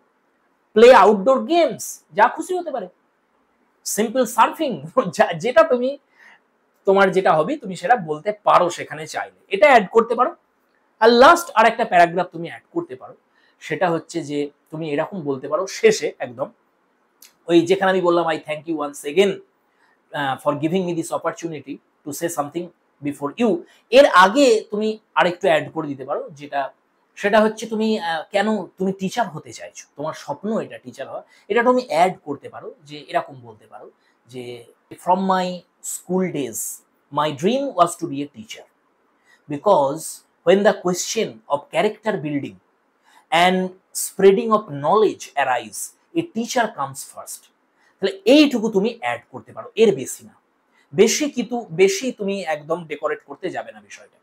প্লে আউটডোর গেমস, যা খুশি হতে পারে, সিম্পল সার্ফিং, যেটা তোমার যেটা হবি তুমি সেটা বলতে পারো সেখানে চাইলে, এটা অ্যাড করতে পারো। আর লাস্ট আর একটা প্যারাগ্রাফ তুমি অ্যাড করতে পারো, সেটা হচ্ছে যে তুমি এরকম বলতে পারো শেষে একদম, ওই যেখানে আমি বললাম I thank you once again for giving me this opportunity to say something before you, এর আগে তুমি আরেকটু অ্যাড করে দিতে পারো, সেটা হচ্ছে তুমি কেন তুমি টিচার হতে চাইছো, তোমার স্বপ্ন এটা টিচার হওয়া, এটা তুমি অ্যাড করতে পারো। যে এরকম বলতে পারো যে from my school days my dream was to be a teacher, because when the question of character building and spreading of knowledge arise, a teacher comes first. তাহলে এইটুকু তুমি অ্যাড করতে পারো, এর বেশি না। বেশি তুমি একদম ডেকোরেট করতে যাবে না বিষয়টা।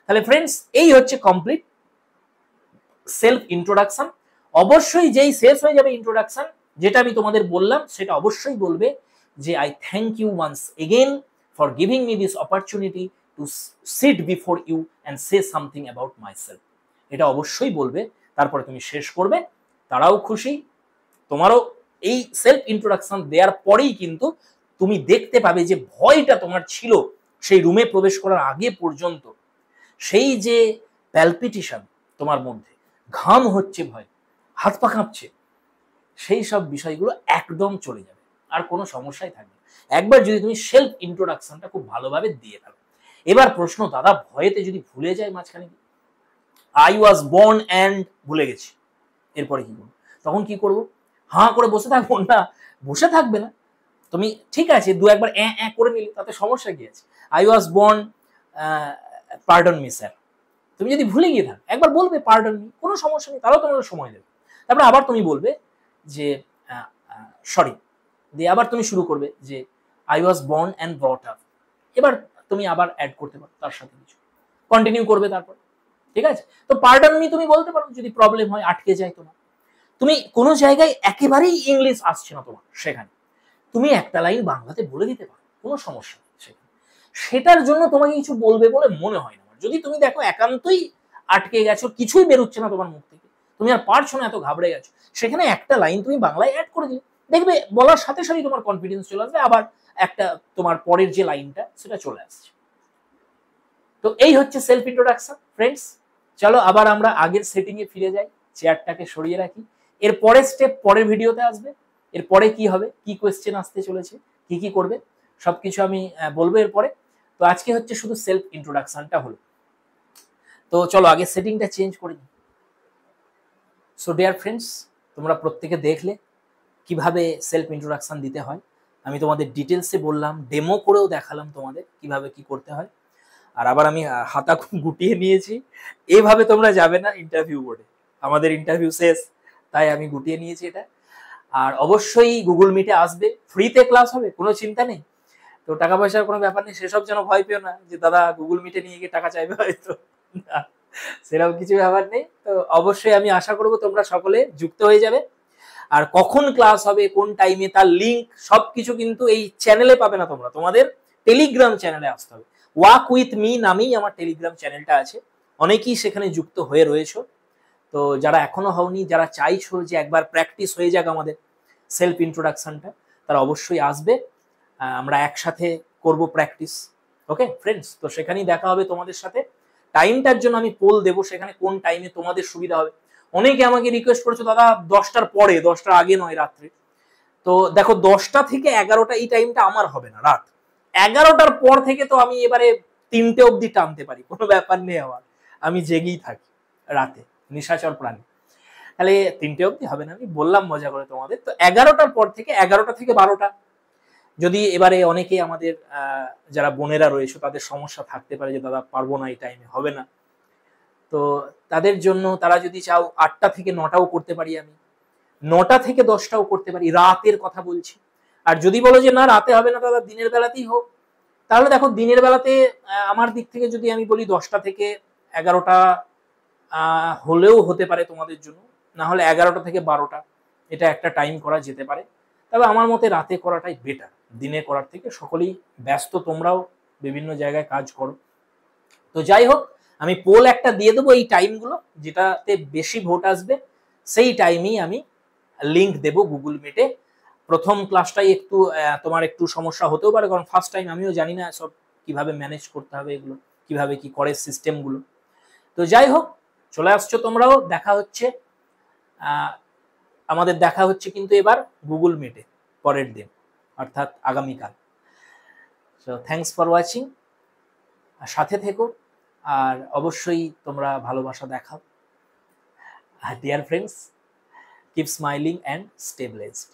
তাহলে ফ্রেন্ডস, এই হচ্ছে কমপ্লিট সেলফ ইন্ট্রোডাকশন। অবশ্যই যেই শেষ হয়ে যাবে ইন্ট্রোডাকশন, যেটা আমি তোমাদের বললাম সেটা অবশ্যই বলবে যে I thank you once again for giving me this opportunity to sit before you and say something about myself. এটা অবশ্যই বলবে, তারপরে তুমি শেষ করবে, তারাও খুশি, তোমারও এই সেলফ ইন্ট্রোডাকশন দেওয়ার পরেই কিন্তু তুমি দেখতে পাবে যে ভয়টা তোমার ছিল সেই রুমে প্রবেশ করার আগে পর্যন্ত, সেই যে প্যালপিটেশন তোমার মধ্যে, ঘাম হচ্ছে, ভয়, হাত পা কাঁপছে, সেই সব বিষয়গুলো একদম চলে যাবে, আর কোনো সমস্যাই থাকবে না একবার যদি তুমি সেলফ ইন্ট্রোডাকশনটা খুব ভালোভাবে দিয়ে থাকো। এবার প্রশ্ন, দাদা ভয়েতে যদি ভুলে যায় মাঝখানে, আই ওয়াজ বর্ন অ্যান্ড ভুলে গেছি, এরপরে কি করবো? তখন কি করবো? হাঁ করে বসে থাকবো না, বসে থাকবে না তুমি, ঠিক আছে, দু একবার করে নিলে তাতে সমস্যা কি আছে? I was born, pardon me sir, তুমি যদি ভুলে গিয়ে থাকো একবার বলবে পার্ডন মি, কোনো সমস্যা নেই, তারাও তোমার সময় দেবে। তারপরে আবার তুমি বলবে যে সরি, দিয়ে আবার তুমি শুরু করবে যে I was born and brought up, এবার তুমি আবার অ্যাড করতে পারো তার সাথে কিছু, কন্টিনিউ করবে তারপর, ঠিক আছে? তো পার্ডন মি তুমি বলতে পারো যদি প্রবলেম হয়, আটকে যায় তোমার, তুমি কোনো জায়গায় একেবারেই ইংলিশ আসছে না তোমার, সেখানে তুমি একটা লাইন বাংলাতে বলে দিতে পারো, কোনো সমস্যা নেই সেখানে। সেটার জন্য তোমাকে কিছু বলবে বলে মনে হয় না। যদি তুমি দেখো একান্তই আটকে গেছো, কিছুই বেরোচ্ছে না তোমার মুখ থেকে, তুমি আর পারছো না, এত ঘাবড়ে গেছো, সেখানে একটা লাইন তুমি বাংলায় অ্যাড করে দিলে, দেখবে বলার সাথে সাথেই তোমার কনফিডেন্স চলে আসবে, আবার একটা তোমার পরের যে লাইনটা সেটা চলে আসছে। তো এই হচ্ছে সেলফ ইন্ট্রোডাকশন ফ্রেন্ডস। চলো আবার আমরা আগের সেটিং এ ফিরে যাই, চেয়ারটাকে সরিয়ে রাখি। এর পরের স্টেপ পরের ভিডিওতে আসবে, এরপরে কি হবে, কি কোয়েশ্চেন আসতে চলেছে, কি কি করবে, সবকিছু আমি বলবো এরপরে। তো আজকে হচ্ছে শুধু সেলফ ইন্ট্রোডাকশনটা হলো। তো চলো আগে সেটিংটা চেঞ্জ করে দিই। সো ডিয়ার ফ্রেন্ডস, তোমরা প্রত্যেকে দেখলে কিভাবে সেলফ ইন্ট্রোডাকশন দিতে হয়, আমি তোমাদের ডিটেলসে বললাম, ডেমো করেও দেখালাম তোমাদের কিভাবে কি করতে হয়। আর আবার আমি হাতা গুটিয়ে নিয়েছি, এভাবে তোমরা যাবে না ইন্টারভিউ বোর্ডে, আমাদের ইন্টারভিউ শেষ, তাই আমি গুটিয়ে নিয়েছি এটা। আর অবশ্যই গুগল মিটে আসবে, ফ্রিতে ক্লাস হবে, কোনো চিন্তা নেই। তো টাকা পয়সার কোনো ব্যাপার নেই, সেসব যেন ভয় পেও না যে দাদা গুগল মিটে নিয়ে গিয়ে টাকা চাইবে হয়তো, না, সেরকম কিছু ব্যাপার নেই। তো অবশ্যই আমি আশা করব তোমরা সকলে যুক্ত হয়ে যাবে। আর কখন ক্লাস হবে, কোন টাইমে, তার লিঙ্ক সবকিছু কিন্তু এই চ্যানেলে পাবে না তোমরা, তোমাদের টেলিগ্রাম চ্যানেলে আসতে হবে। ওয়াক উইথ মি নামেই আমার টেলিগ্রাম চ্যানেলটা আছে, অনেকেই সেখানে যুক্ত হয়ে রয়েছে। তো যারা এখনো হওনি, যারা চাইছো যে একবার প্র্যাকটিস হয়ে যাক আমাদের সেলফ ইন্ট্রোডাকশনটা, তারা অবশ্যই আসবে, আমরা একসাথে করব প্র্যাকটিস। ওকে ফ্রেন্ডস, তো সেখানেই দেখা হবে তোমাদের সাথে। টাইমটার জন্য আমি পোল দেবো, সেখানে কোন টাইমে তোমাদের সুবিধা হবে। অনেকে আমাকে রিকোয়েস্ট করেছো দাদা 10টার পরে, 10টার আগে নয়, রাত্রে। তো দেখো 10টা থেকে 11টা এই টাইমটা আমার হবে না, রাত 11টার পর থেকে তো আমি এবারে 3টে অবধি টানতে পারি, কোনো ব্যাপার নেই আমার, আমি জেগেই থাকি রাতে, নিশাচর প্রাণী। তাহলে 3টে অবধি হবে না, আমি বললাম মজা করে তোমাদের। তো 11টার পর থেকে, 11টা থেকে 12টা, যদি এবারে অনেকে আমাদের যারা বোনেরা রয়েছে তাদের সমস্যা থাকতে পারে যে দাদা পারবো না, এই টাইমে হবে না, তো তাদের জন্য তারা যদি চাও 8টা থেকে 9টাও করতে পারি, আমি 9টা থেকে 10টাও করতে পারি, রাতের কথা বলছি। আর যদি বলো যে না রাতে হবে না দাদা, দিনের বেলাতেই হোক, তাহলে দেখো দিনের বেলাতে আমার দিক থেকে যদি আমি বলি 10টা থেকে 11টা হলেও হতে পারে তোমাদের জন্য, না হলে 11টা থেকে 12টা, এটা একটা টাইম করা যেতে পারে। তবে আমার মতে রাতে করাটাই বেটার দিনে করার থেকে, সকলেই ব্যস্ত, তোমরাও বিভিন্ন জায়গায় কাজ করো। তো যাই হোক, আমি পোল একটা দিয়ে দেবো, এই টাইমগুলো যেটাতে বেশি ভোট আসবে সেই টাইমেই আমি লিঙ্ক দেবো গুগল মিটে। প্রথম ক্লাসটাই একটু তোমার একটু সমস্যা হতেও পারে, কারণ ফার্স্ট টাইম, আমিও জানি না সব কিভাবে ম্যানেজ করতে হবে, এগুলো কিভাবে কি করে সিস্টেমগুলো। তো যাই হোক, চলে আসছো তোমরাও, দেখা হচ্ছে, আমাদের দেখা হচ্ছে কিন্তু এবার গুগল মিটে পরের দিন, অর্থাৎ আগামীকাল। সো থ্যাঙ্কস ফর ওয়াচিং, সাথে থেকো, আর অবশ্যই তোমরা ভালোবাসা দেখাও। Dear friends, keep smiling and stay blessed.